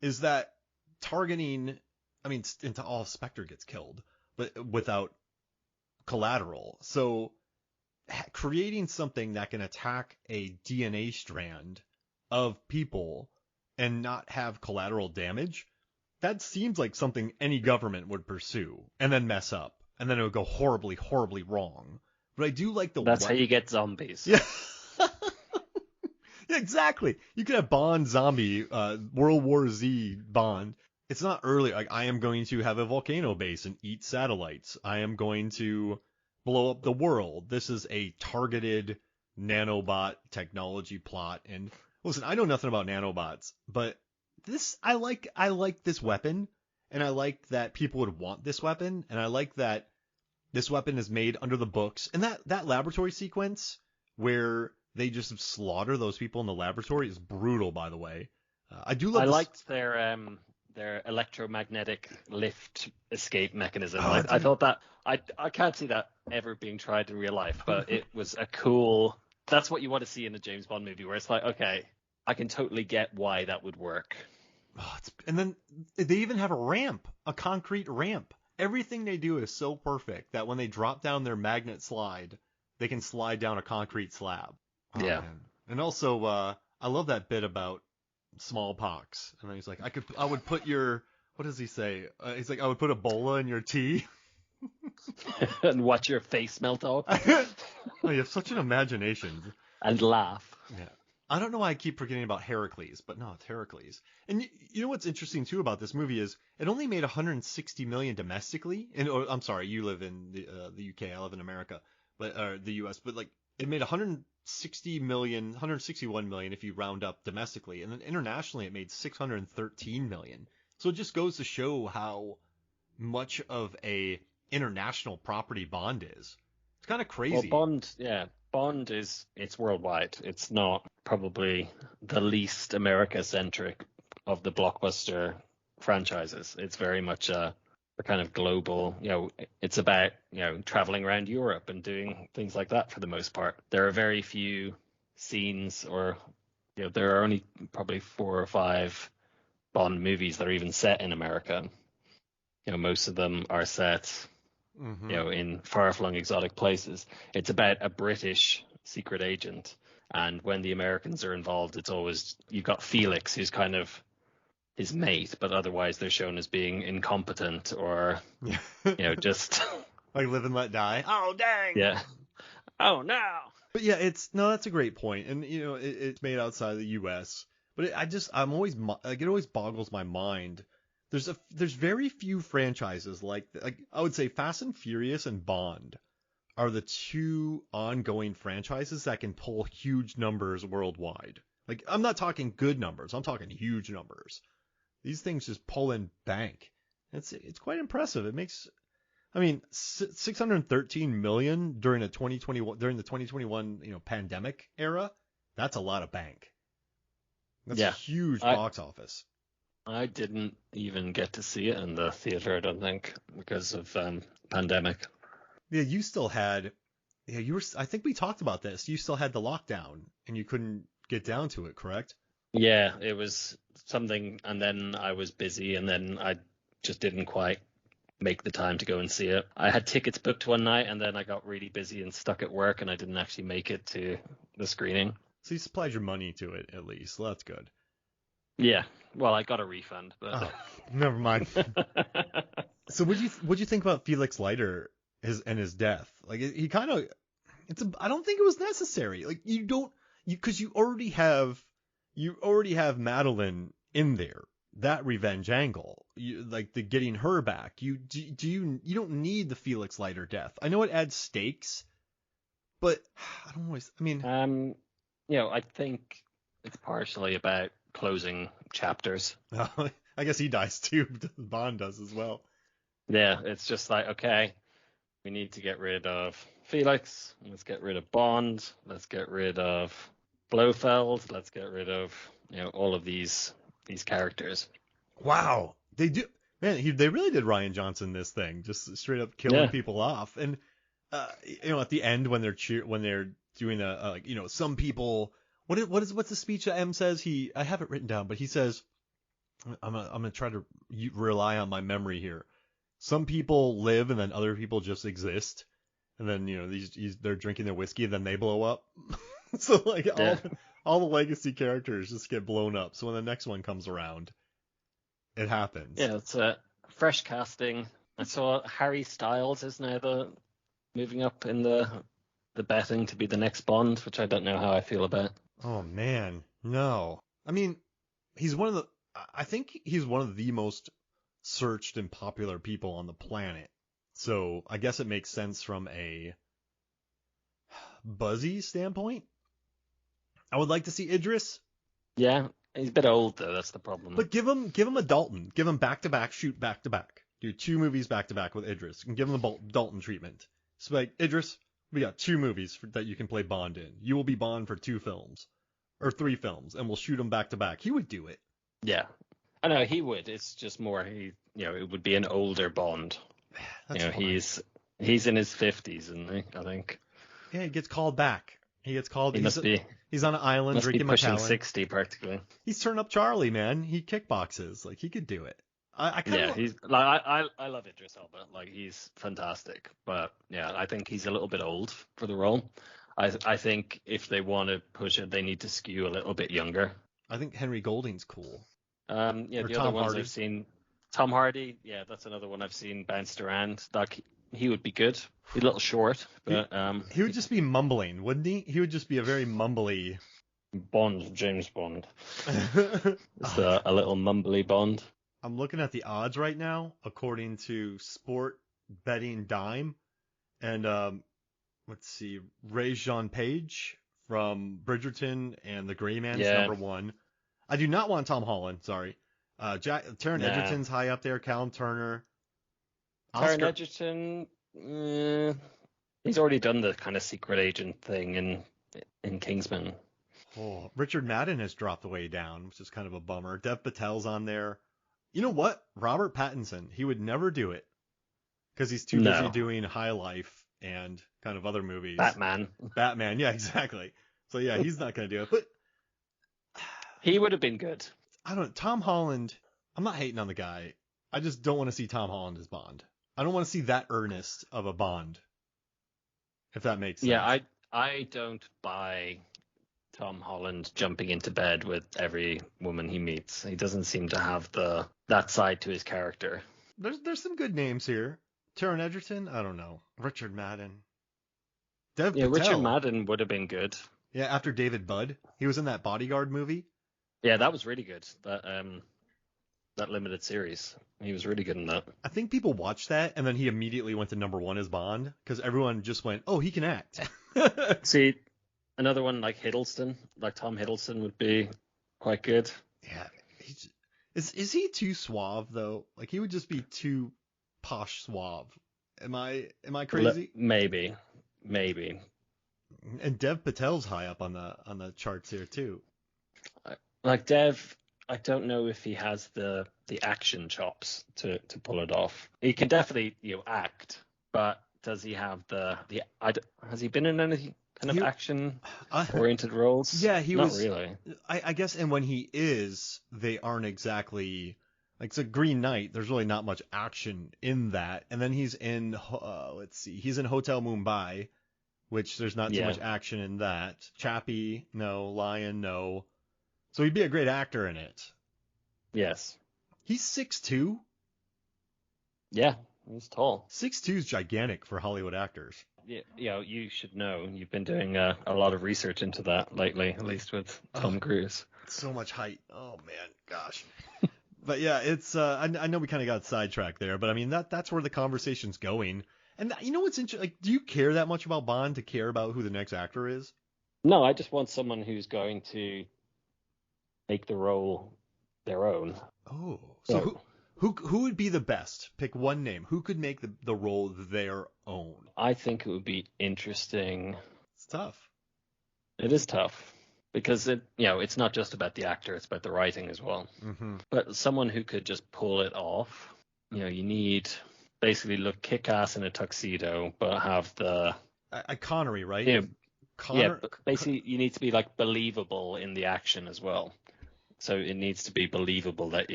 is that targeting. I mean, into all Spectre gets killed, but without collateral. So creating something that can attack a DNA strand of people and not have collateral damage, that seems like something any government would pursue and then mess up, and then it would go horribly, horribly wrong. But I do like That's how you get zombies. Yeah. Yeah, exactly. You could have Bond zombie, World War Z Bond. It's not early. Like, I am going to have a volcano base and eat satellites. I am going to blow up the world. This is a targeted nanobot technology plot. And listen, I know nothing about nanobots, but I like this weapon, and I like that people would want this weapon, and I like that this weapon is made under the books. And that laboratory sequence where they just slaughter those people in the laboratory is brutal, by the way. I do love. I liked their electromagnetic lift escape mechanism. Oh, I thought that I can't see that ever being tried in real life, but it was a cool. That's what you want to see in a James Bond movie, where it's like, okay, I can totally get why that would work. Oh, and then they even have a concrete ramp. Everything they do is so perfect that when they drop down their magnet slide, they can slide down a concrete slab. Oh, yeah. Man. And also, I love that bit about smallpox. And then he's like, I would put what does he say? He's like, I would put Ebola in your tea. And watch your face melt off. Oh, you have such an imagination. And laugh. Yeah. I don't know why I keep forgetting about Heracles, but no, it's Heracles. And you know what's interesting too about this movie is it only made 160 million domestically. And I'm sorry, you live in the UK, I live in America. but the U.S. But like it made 160 million, 161 million if you round up domestically, and then internationally it made 613 million. So it just goes to show how much of a international property Bond is. It's kind of crazy. Well, Bond it's worldwide. It's not probably the least America-centric of the blockbuster franchises. It's very much a kind of global, it's about, traveling around Europe and doing things like that for the most part. There are very few scenes or, there are only probably 4 or 5 Bond movies that are even set in America. Most of them are set in far-flung exotic places. It's about a British secret agent, and when the Americans are involved, it's always you've got Felix, who's kind of his mate, but otherwise they're shown as being incompetent or just like live and let die. Oh dang! Yeah. Oh no! But yeah, that's a great point, and it's made outside of the U.S. But it always boggles my mind. There's very few franchises like I would say Fast and Furious and Bond are the 2 ongoing franchises that can pull huge numbers worldwide. Like I'm not talking good numbers, I'm talking huge numbers. These things just pull in bank. It's quite impressive. It makes, 613 million during the 2021 pandemic era. That's a lot of bank. That's a huge box office. I didn't even get to see it in the theater, I don't think, because of pandemic. Yeah, you still had. Yeah, I think we talked about this. You still had the lockdown, and you couldn't get down to it, correct? Yeah, it was something, and then I was busy, and then I just didn't quite make the time to go and see it. I had tickets booked one night, and then I got really busy and stuck at work, and I didn't actually make it to the screening. So you supplied your money to it, at least. Well, that's good. Yeah, well, I got a refund, but never mind. So what'd you think about Felix Leiter his death? Like he kind of, I don't think it was necessary. Like because you already have Madeline in there. That revenge angle, like the getting her back. You don't need the Felix Leiter death. I know it adds stakes, but I don't always. I think it's partially about closing chapters. I guess he dies too. Bond does as well. Yeah, it's just like, okay, we need to get rid of Felix. Let's get rid of Bond. Let's get rid of Blofeld. Let's get rid of all of these characters. Wow, they do, man. They really did Rian Johnson this thing, just straight up killing people off. And at the end when they're doing some people. What's the speech that M says? I have it written down, but he says, I'm gonna try to rely on my memory here. Some people live and then other people just exist, and then they're drinking their whiskey and then they blow up. So all the legacy characters just get blown up. So when the next one comes around, it happens. Yeah, it's a fresh casting. I saw Harry Styles is now moving up in the betting to be the next Bond, which I don't know how I feel about. Oh man, no. I think he's one of the most searched and popular people on the planet. So I guess it makes sense from a buzzy standpoint. I would like to see Idris. Yeah, he's a bit old though. That's the problem. But give him a Dalton. Give him back to back, shoot back to back. Do 2 movies back to back with Idris, and give him the Dalton treatment. So like Idris, we got 2 movies that you can play Bond in. You will be Bond for 2 films, or 3 films, and we'll shoot them back to back. He would do it. Yeah, I know he would. It's just more it would be an older Bond. He's in his 50s, isn't he? I think. Yeah, he gets called back. He's on an island must drinking be pushing Macallan. 60 practically. He's turned up Charlie, man. He kickboxes. Like he could do it. He's like I love Idris Elba. Like he's fantastic, but yeah, I think he's a little bit old for the role. I think if they want to push it, they need to skew a little bit younger. I think Henry Golding's cool. The other ones I've seen, Tom Hardy. Yeah, that's another one I've seen bounced around. Like he would be good. He's a little short, but he would just be mumbling, wouldn't he? He would just be a very mumbly James Bond. Just a little mumbly Bond. I'm looking at the odds right now, according to Sport Betting Dime, and let's see, Ray-Jean Page from Bridgerton and The Gray Man's Yeah. number one. I do not want Tom Holland. Sorry. Taron Egerton's high up there. Callum Turner. Taron Egerton, he's already done the kind of secret agent thing in Kingsman. Oh, Richard Madden has dropped way down, which is kind of a bummer. Dev Patel's on there. You know what? Robert Pattinson. He would never do it because he's too busy doing High Life and kind of other movies. Batman. Yeah, exactly. So yeah, he's not going to do it. But he would have been good. Tom Holland. I'm not hating on the guy. I just don't want to see Tom Holland as Bond. I don't want to see that earnest of a Bond. If that makes sense. Yeah, I don't buy Tom Holland jumping into bed with every woman he meets. He doesn't seem to have that side to his character. There's some good names here. Taron Egerton, I don't know. Richard Madden. Dev Patel. Richard Madden would have been good. Yeah, after David Budd. He was in that Bodyguard movie. Yeah, that was really good. That limited series. He was really good in that. I think people watched that, and then he immediately went to number one as Bond, because everyone just went, oh, he can act. See, another one like Hiddleston, like Tom Hiddleston would be quite good. Yeah. Is he too suave, though? Like, he would just be too posh suave. Am I crazy? Maybe. And Dev Patel's high up on the charts here, too. Like Dev, I don't know if he has the action chops to pull it off. He can definitely act, but does he have has he been in any kind of action oriented roles? Yeah, he Not was. Really. I guess, and when he is, they aren't exactly like it's a Green Knight. There's really not much action in that. And then he's in he's in Hotel Mumbai, which there's not too much action in that. Chappie, no. Lion, no. So he'd be a great actor in it. Yes. He's 6'2". Yeah, he's tall. 6'2" is gigantic for Hollywood actors. Yeah, you should know. You've been doing a lot of research into that lately, at least with Tom Cruise. So much height. Oh man, gosh. But yeah, it's I know we kind of got sidetracked there, but I mean that's where the conversation's going. And you know what's interesting? Like, do you care that much about Bond to care about who the next actor is? No, I just want someone who's going to make the role their own. Oh, so who would be the best? Pick one name. Who could make the role their own? I think it would be interesting. It's tough. It is tough because it's not just about the actor; it's about the writing as well. Mm-hmm. But someone who could just pull it off. You need basically look kick-ass in a tuxedo, but have the Connery, right? But basically you need to be like believable in the action as well. So it needs to be believable that,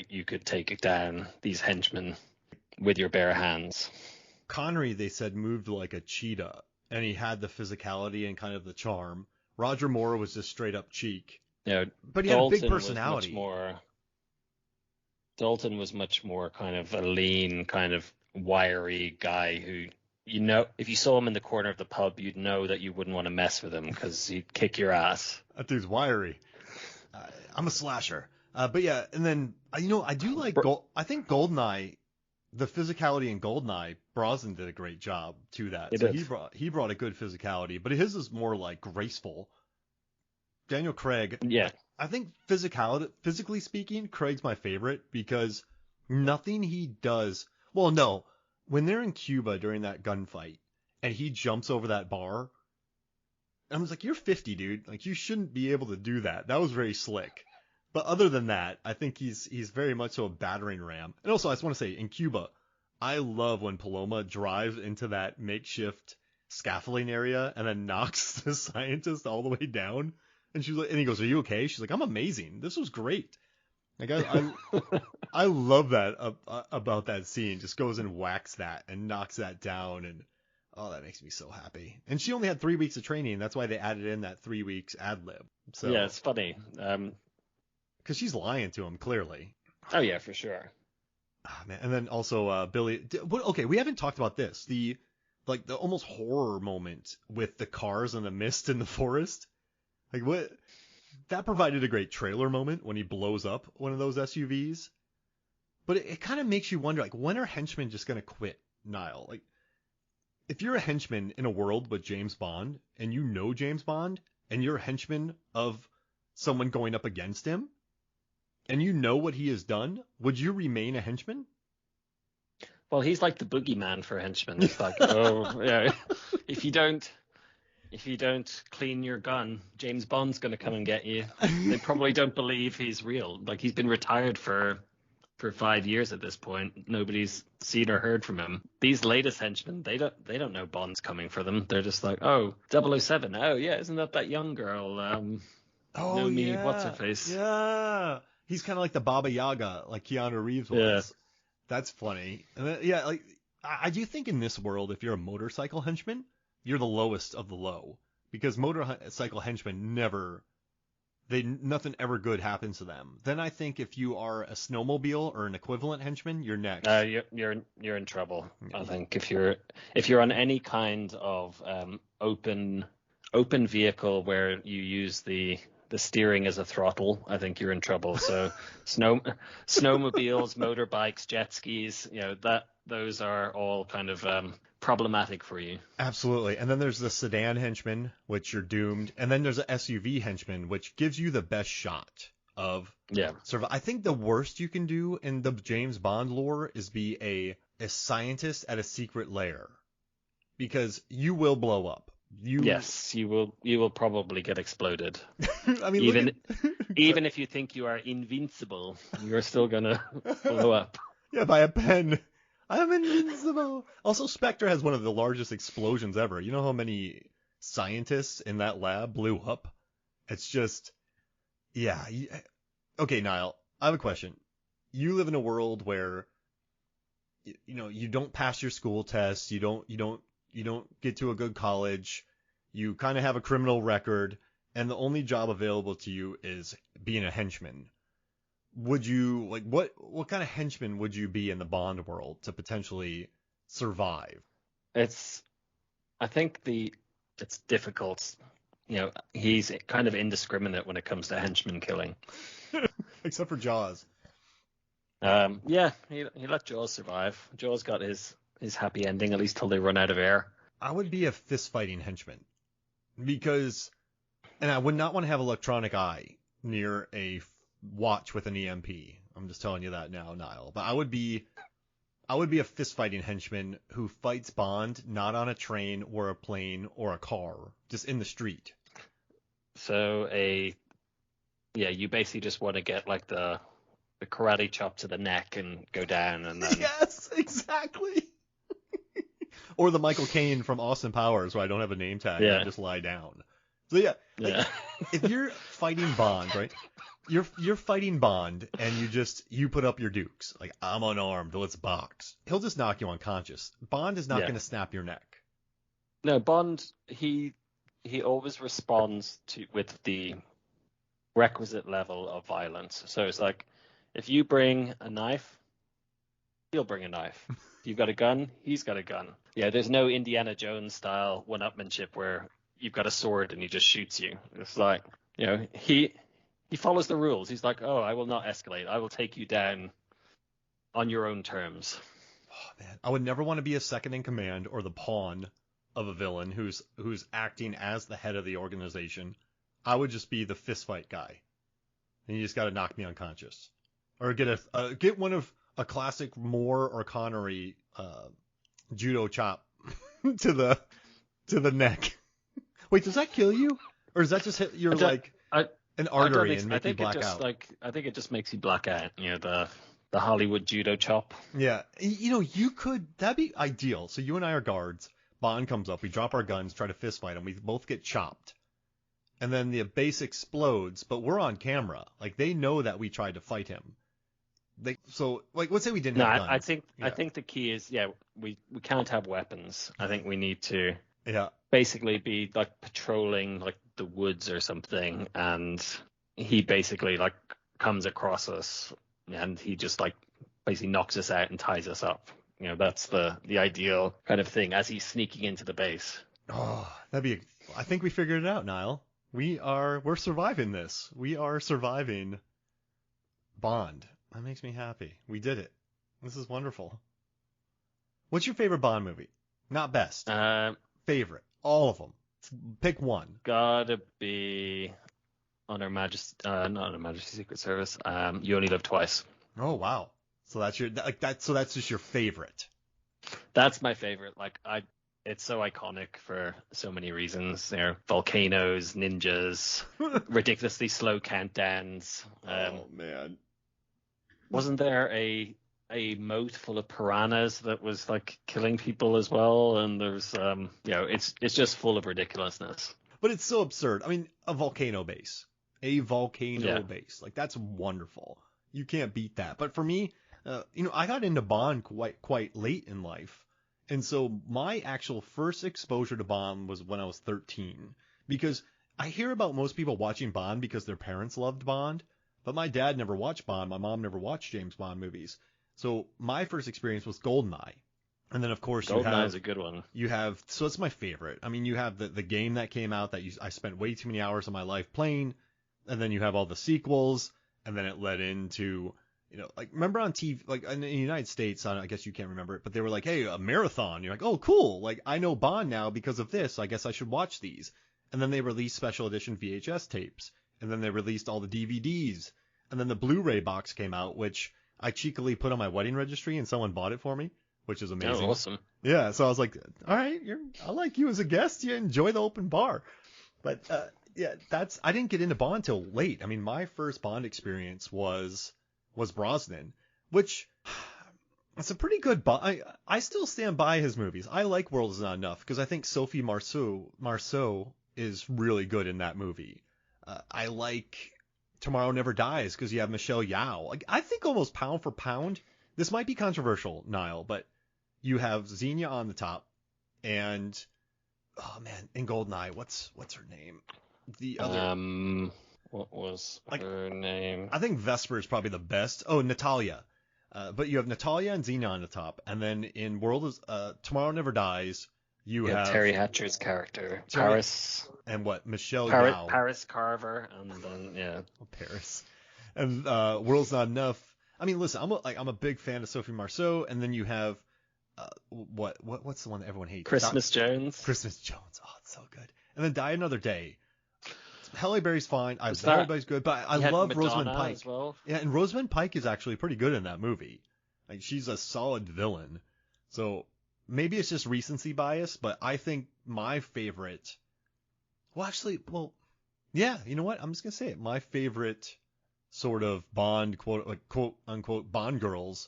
you could take down these henchmen with your bare hands. Connery, they said, moved like a cheetah, and he had the physicality and kind of the charm. Roger Moore was just straight up cheek. But he Dalton had a big personality. Dalton was much more kind of a lean, kind of wiry guy who, if you saw him in the corner of the pub, you'd know that you wouldn't want to mess with him because he'd kick your ass. That dude's wiry. I'm a slasher. But yeah, and then, I do like, I think GoldenEye, the physicality in GoldenEye, Brosnan did a great job to that. He brought a good physicality, but his is more like graceful. Daniel Craig. Yeah. I think physically speaking, Craig's my favorite because nothing he does, well, no, when they're in Cuba during that gunfight and he jumps over that bar, I was like, you're 50, dude. Like, you shouldn't be able to do that. That was very slick. But other than that, I think he's very much so a battering ram. And also, I just want to say, in Cuba, I love when Paloma drives into that makeshift scaffolding area and then knocks the scientist all the way down. And she's like, and he goes, "Are you okay?" She's like, "I'm amazing. This was great." Like, I love that about that scene. Just goes and whacks that and knocks that down, and oh, that makes me so happy. And she only had 3 weeks of training. That's why they added in that 3 weeks ad lib. So yeah, it's funny. Because she's lying to him clearly. Oh yeah, for sure. Oh, man. And then also Billy. Okay, we haven't talked about this. The almost horror moment with the cars and the mist in the forest. Like, what? That provided a great trailer moment when he blows up one of those SUVs. But it kind of makes you wonder, like, when are henchmen just going to quit, Niall? Like, if you're a henchman in a world with James Bond, and you know James Bond, and you're a henchman of someone going up against him, and you know what he has done, would you remain a henchman? Well, he's like the boogeyman for henchmen. It's like, oh, yeah, if you don't clean your gun, James Bond's going to come and get you. They probably don't believe he's real. Like, he's been retired for 5 years at this point. Nobody's seen or heard from him. These latest henchmen, they don't know Bond's coming for them. They're just like, oh, 007. Oh yeah, isn't that young girl? Oh know me, yeah, what's her face? Yeah, he's kind of like the Baba Yaga, like Keanu Reeves was. Yeah. That's funny. And then, yeah, like I do think in this world, if you're a motorcycle henchman, you're the lowest of the low, because motorcycle henchmen nothing ever good happens to them. Then I think if you are a snowmobile or an equivalent henchman, you're next. You're in trouble. I think if you're on any kind of open vehicle where you use the steering as a throttle, I think you're in trouble. So snowmobiles, motorbikes, jet skis, those are all kind of problematic for you. Absolutely. And then there's the sedan henchman, which you're doomed. And then there's a SUV henchman, which gives you the best shot of I think the worst you can do in the James Bond lore is be a scientist at a secret lair, because you will blow up. Yes, you will probably get exploded. I mean, even if you think you are invincible, you're still gonna blow up. Yeah, by a pen. I'm invincible. Also, Spectre has one of the largest explosions ever. You know how many scientists in that lab blew up? It's just, yeah. Okay, Niall, I have a question. You live in a world where, you don't pass your school tests. You don't get to a good college. You kind of have a criminal record, and the only job available to you is being a henchman. Would you, like, what kind of henchman would you be in the Bond world to potentially survive? I think it's difficult. He's kind of indiscriminate when it comes to henchman killing. Except for Jaws. Yeah, he let Jaws survive. Jaws got his happy ending, at least till they run out of air. I would be a fist-fighting henchman, and I would not want to have electronic eye near a watch with an EMP. I'm just telling you that now, Niall. But I would be a fist-fighting henchman who fights Bond not on a train or a plane or a car, just in the street. So you basically just want to get like the karate chop to the neck and go down, and then Yes, exactly. Or the Michael Caine from Austin Powers, where I don't have a name tag and I just lie down. So yeah. If you're fighting Bond, right? You're fighting Bond, and you put up your dukes. Like, I'm unarmed, let's box. He'll just knock you unconscious. Bond is not going to snap your neck. No, Bond, he always responds with the requisite level of violence. So it's like, if you bring a knife, he'll bring a knife. If you've got a gun, he's got a gun. Yeah, there's no Indiana Jones style one-upmanship where you've got a sword and he just shoots you. It's like, he follows the rules. He's like, oh, I will not escalate. I will take you down on your own terms. Oh, man. I would never want to be a second in command or the pawn of a villain who's acting as the head of the organization. I would just be the fistfight guy. And you just got to knock me unconscious. Or get one of a classic Moore or Connery judo chop to the neck. Wait, does that kill you? Or does that just hit your an artery and make you black out? I think it just makes you black out. The Hollywood judo chop. Yeah, that'd be ideal. So you and I are guards. Bond comes up, we drop our guns, try to fist fight him. We both get chopped, and then the base explodes. But we're on camera. Like, they know that we tried to fight him. Let's say we didn't have guns. I think the key is we can't have weapons. I think we need to Yeah. Basically be like patrolling like the woods or something, and he basically like comes across us and he just like basically knocks us out and ties us up. You know, that's the ideal kind of thing as he's sneaking into the base. Oh, I think we figured it out, Niall. We're surviving this. We are surviving Bond. That makes me happy. We did it. This is wonderful. What's your favorite Bond movie? Not best. Um, Favorite. All of them. Pick one. Gotta be on Her Majesty, not Her Majesty's Secret Service. You Only Live Twice. Oh wow. So that's your like that. So that's just your favorite. That's my favorite. It's so iconic for so many reasons. There are volcanoes, ninjas, ridiculously slow countdowns. Oh man. Wasn't there a moat full of piranhas that was like killing people as well? And there's it's just full of ridiculousness. But it's so absurd. I mean, a volcano base. A volcano Yeah. base. Like that's wonderful. You can't beat that. But for me, I got into Bond quite late in life. And so my actual first exposure to Bond was when I was 13. Because I hear about most people watching Bond because their parents loved Bond, but my dad never watched Bond. My mom never watched James Bond movies. So my first experience was GoldenEye. And then of course GoldenEye is a good one. so it's my favorite. I mean, you have the game that came out that I spent way too many hours of my life playing, and then you have all the sequels, and then it led into, like remember on TV, like in the United States, I guess you can't remember it, but they were like, hey, a marathon. You're like, oh, cool. Like I know Bond now because of this. I guess I should watch these. And then they released special edition VHS tapes, and then they released all the DVDs, and then the Blu-ray box came out, which I cheekily put on my wedding registry, and someone bought it for me, which is amazing. Oh, awesome. Yeah, so I was like, all right, I like you as a guest. You enjoy the open bar. But yeah, I didn't get into Bond till late. I mean, my first Bond experience was Brosnan, which it's a pretty good Bond. I still stand by his movies. I like World Is Not Enough because I think Sophie Marceau is really good in that movie. I like Tomorrow Never Dies because you have Michelle Yeoh. Like I think almost pound for pound, this might be controversial, Niall, but you have Xenia on the top, and oh man, in GoldenEye, what's her name? The other. What was her name? I think Vesper is probably the best. Oh, Natalia. But you have Natalia and Xenia on the top, and then in Tomorrow Never Dies, you have Terry Hatcher's character, Paris, and Michelle Yeoh, Paris Carver, and then Paris, and World's Not Enough. I mean, listen, I'm a big fan of Sophie Marceau, and then you have what's the one that everyone hates? Christmas Jones. Christmas Jones. Oh, it's so good. And then Die Another Day. Halle Berry's fine. Everybody's good, but I love Madonna Rosamund Pike. As well. Yeah, and Rosamund Pike is actually pretty good in that movie. Like she's a solid villain. So maybe it's just recency bias, but I think my favorite. Yeah, you know what? I'm just gonna say it. My favorite sort of Bond quote unquote Bond girls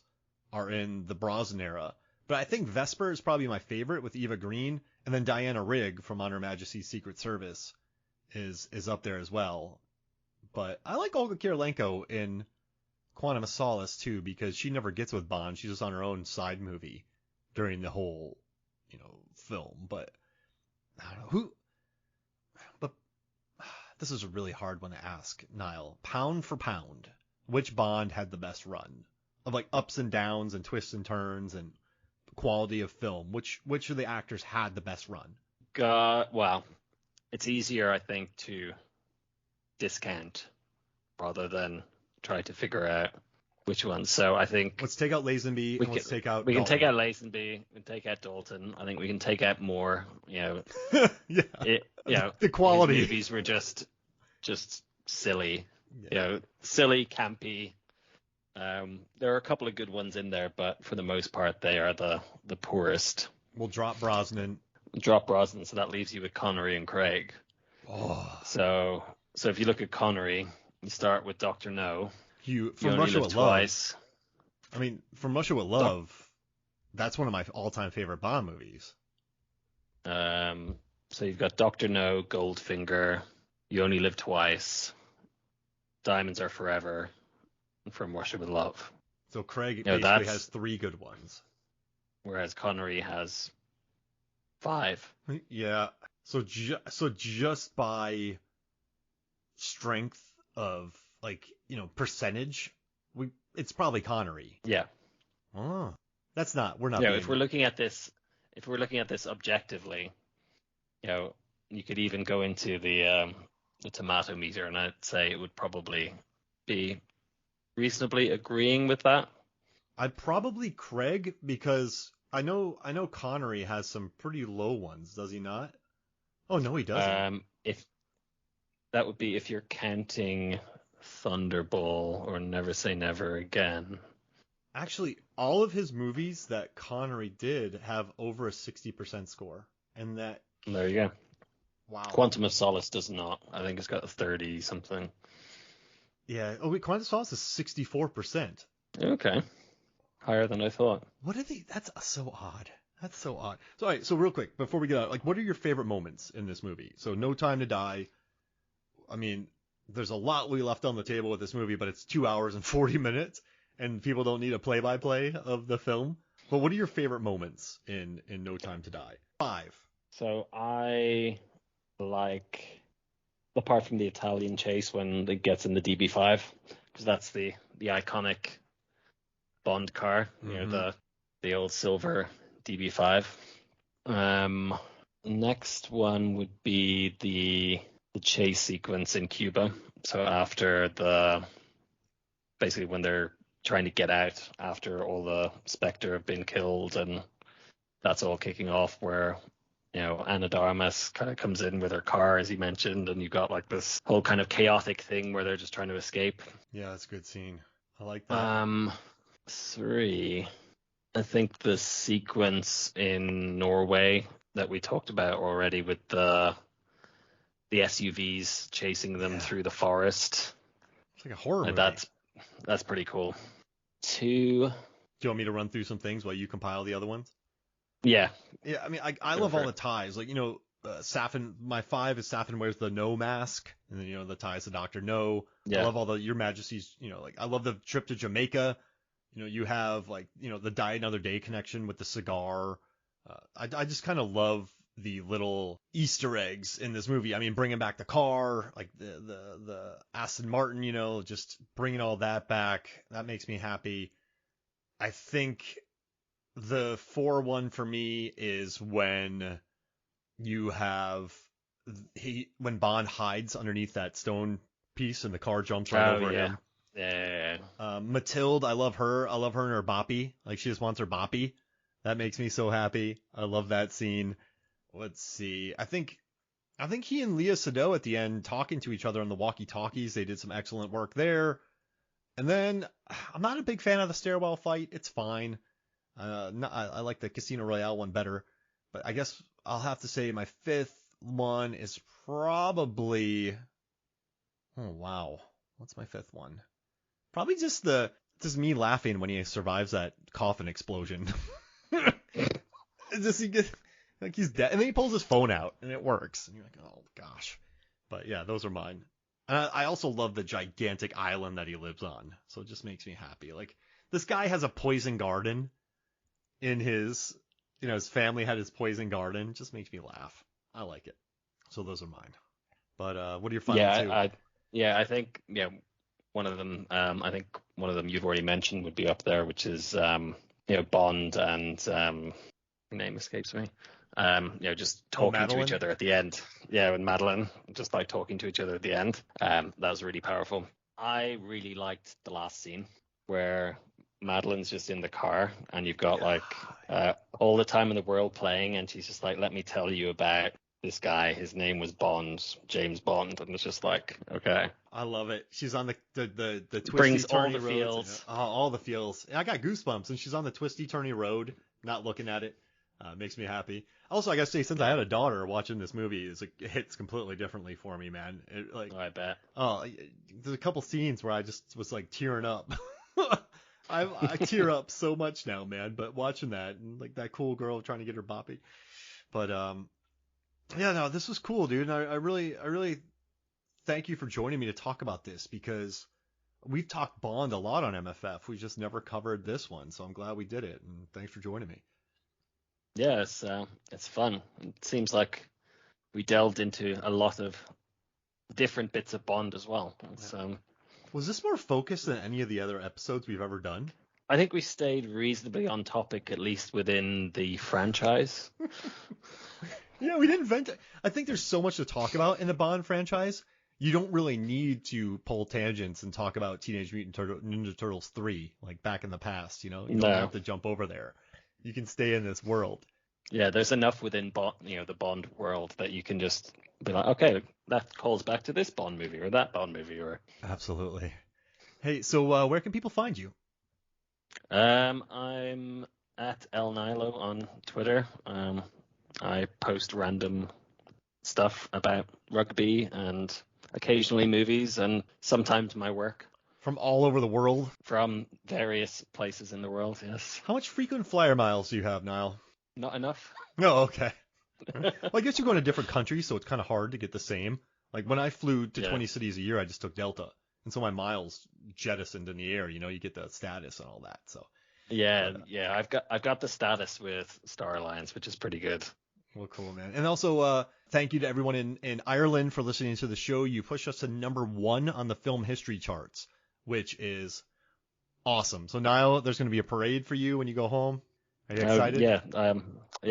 are in the Brosnan era. But I think Vesper is probably my favorite with Eva Green, and then Diana Rigg from On Her Majesty's Secret Service is up there as well. But I like Olga Kurylenko in Quantum of Solace too, because she never gets with Bond. She's just on her own side movie during the whole, film. But I don't know who. But this is a really hard one to ask, Niall. Pound for pound, which Bond had the best run of like ups and downs and twists and turns and quality of film? Which of the actors had the best run? Well, it's easier, I think, to discount rather than try to figure out which one. So I think let's take out Lazenby. We can take out Lazenby. We can take out Dalton. I think we can take out Moore. Yeah. The quality. His movies were just silly. Yeah. Silly, campy. There are a couple of good ones in there, but for the most part, they are the poorest. We'll drop Brosnan. So that leaves you with Connery and Craig. Oh. So if you look at Connery, you start with Dr. No. From Russia with Love. I mean, From Russia with Love, that's one of my all-time favorite Bond movies. So you've got Dr. No, Goldfinger, You Only Live Twice, Diamonds Are Forever, and From Russia with Love. So Craig basically has 3 good ones. Whereas Connery has 5. Yeah. So just by strength of percentage, it's probably Connery. Yeah. Oh, we're not. If we're looking at this objectively, you could even go into the tomato meter, and I'd say it would probably be reasonably agreeing with that. I'd probably Craig because I know Connery has some pretty low ones, does he not? Oh no, he doesn't. If that would be if you're counting Thunderball or Never Say Never Again. Actually, all of his movies that Connery did have over a 60% score. And that, There you go. wow. Quantum of Solace does not. I think it's got a 30 something. Yeah. Oh, wait, Quantum of Solace is 64%. Okay, higher than I thought. What are they? That's so odd. That's so odd. So, all right, so real quick, before we get out, like, what are your favorite moments in this movie? So, No Time to Die. I mean, there's a lot we left on the table with this movie, but it's 2 hours and 40 minutes, and people don't need a play-by-play of the film. But what are your favorite moments in No Time to Die? Five. So I like, apart from the Italian chase when it gets in the DB5, because that's the iconic Bond car, the old silver DB5. Next one would be the chase sequence in Cuba. So after basically when they're trying to get out after all the Spectre have been killed, and that's all kicking off where, Ana de Armas kind of comes in with her car, as you mentioned, and you got like this whole kind of chaotic thing where they're just trying to escape. Yeah, that's a good scene. I like that. 3, I think the sequence in Norway that we talked about already with the SUVs chasing them through the forest. It's like a horror movie. That's pretty cool. 2. Do you want me to run through some things while you compile the other ones? Yeah. Yeah, I mean, I love all the ties. Like, Safin, my 5 is Safin wears the No mask, and then, the tie is the Dr. No. Yeah. I love all the Your Majesty's, like, I love the trip to Jamaica. You have, like, the Die Another Day connection with the cigar. I just kind of love the little Easter eggs in this movie. I mean, bringing back the car, like the Aston Martin, just bringing all that back. That makes me happy. I think the 4-1 for me is when you have when Bond hides underneath that stone piece and the car jumps right over him. Yeah. Mathilde, I love her. I love her and her boppy. Like, she just wants her boppy. That makes me so happy. I love that scene. Let's see. I think he and Leah Sado at the end talking to each other on the walkie-talkies. They did some excellent work there. And then I'm not a big fan of the stairwell fight. It's fine. I like the Casino Royale one better. But I guess I'll have to say my 5th one is probably. Oh wow, what's my 5th one? Probably just me laughing when he survives that coffin explosion. Just he gets like he's dead, and then he pulls his phone out, and it works, and you're like, oh gosh. But yeah, those are mine. And I also love the gigantic island that he lives on, so it just makes me happy. Like, this guy has a poison garden in his, his family had his poison garden. It just makes me laugh. I like it. So those are mine. But what are your final two? I think one of them. I think one of them you've already mentioned would be up there, which is Bond and her name escapes me. Just talking to each other at the end. Yeah, with Madeline, just like talking to each other at the end. That was really powerful. I really liked the last scene where Madeline's just in the car and you've got like all the time in the world playing, and she's just like, let me tell you about this guy. His name was Bond, James Bond, and it's just like, okay. I love it. She's on the twisty brings turny all the roads. feels. All the feels. I got goosebumps, and she's on the twisty turny road, not looking at it. Makes me happy. Also, I gotta say, since I had a daughter, watching this movie it hits completely differently for me, man. I bet. Oh, there's a couple scenes where I just was like tearing up. I tear up so much now, man. But watching that, and like that cool girl trying to get her boppy. But yeah, no, this was cool, dude. And I really thank you for joining me to talk about this, because we've talked Bond a lot on MFF. We just never covered this one, so I'm glad we did it. And thanks for joining me. Yeah, it's fun. It seems like we delved into a lot of different bits of Bond as well. Was this more focused than any of the other episodes we've ever done? I think we stayed reasonably on topic, at least within the franchise. Yeah, we didn't vent. I think there's so much to talk about in the Bond franchise. You don't really need to pull tangents and talk about Teenage Mutant Ninja Turtles 3, like back in the past, You don't have to jump over there. You can stay in this world. Yeah, there's enough within the Bond world that you can just be like, okay, that calls back to this Bond movie or that Bond movie or. Absolutely. Hey, so where can people find you? I'm at El Nilo on Twitter. I post random stuff about rugby and occasionally movies and sometimes my work From all over the world? from various places in the world. Yes, How much frequent flyer miles do you have, Niall? not enough. Oh, okay. Well, I guess you go to different countries, so it's kind of hard to get the same. Like when I flew to Yeah. 20 cities a year, I just took Delta. And so my miles jettisoned in the air, you get the status and all that. So, Yeah, but, yeah. I've got the status with Star Alliance, which is pretty good. well, cool, man. And also, thank you to everyone in Ireland for listening to the show. You pushed us to #1 on the film history charts, which is awesome. So, Niall, there's going to be a parade for you when you go home. Are you excited? Yeah,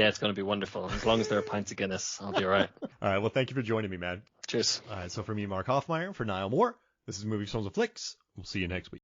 it's going to be wonderful. As long as there are pints of Guinness, I'll be all right. All right. Well, thank you for joining me, man. Cheers. All right. So, for me, Mark Hoffmeyer, for Niall Moore, this is Movies, Films, and Flicks. We'll see you next week.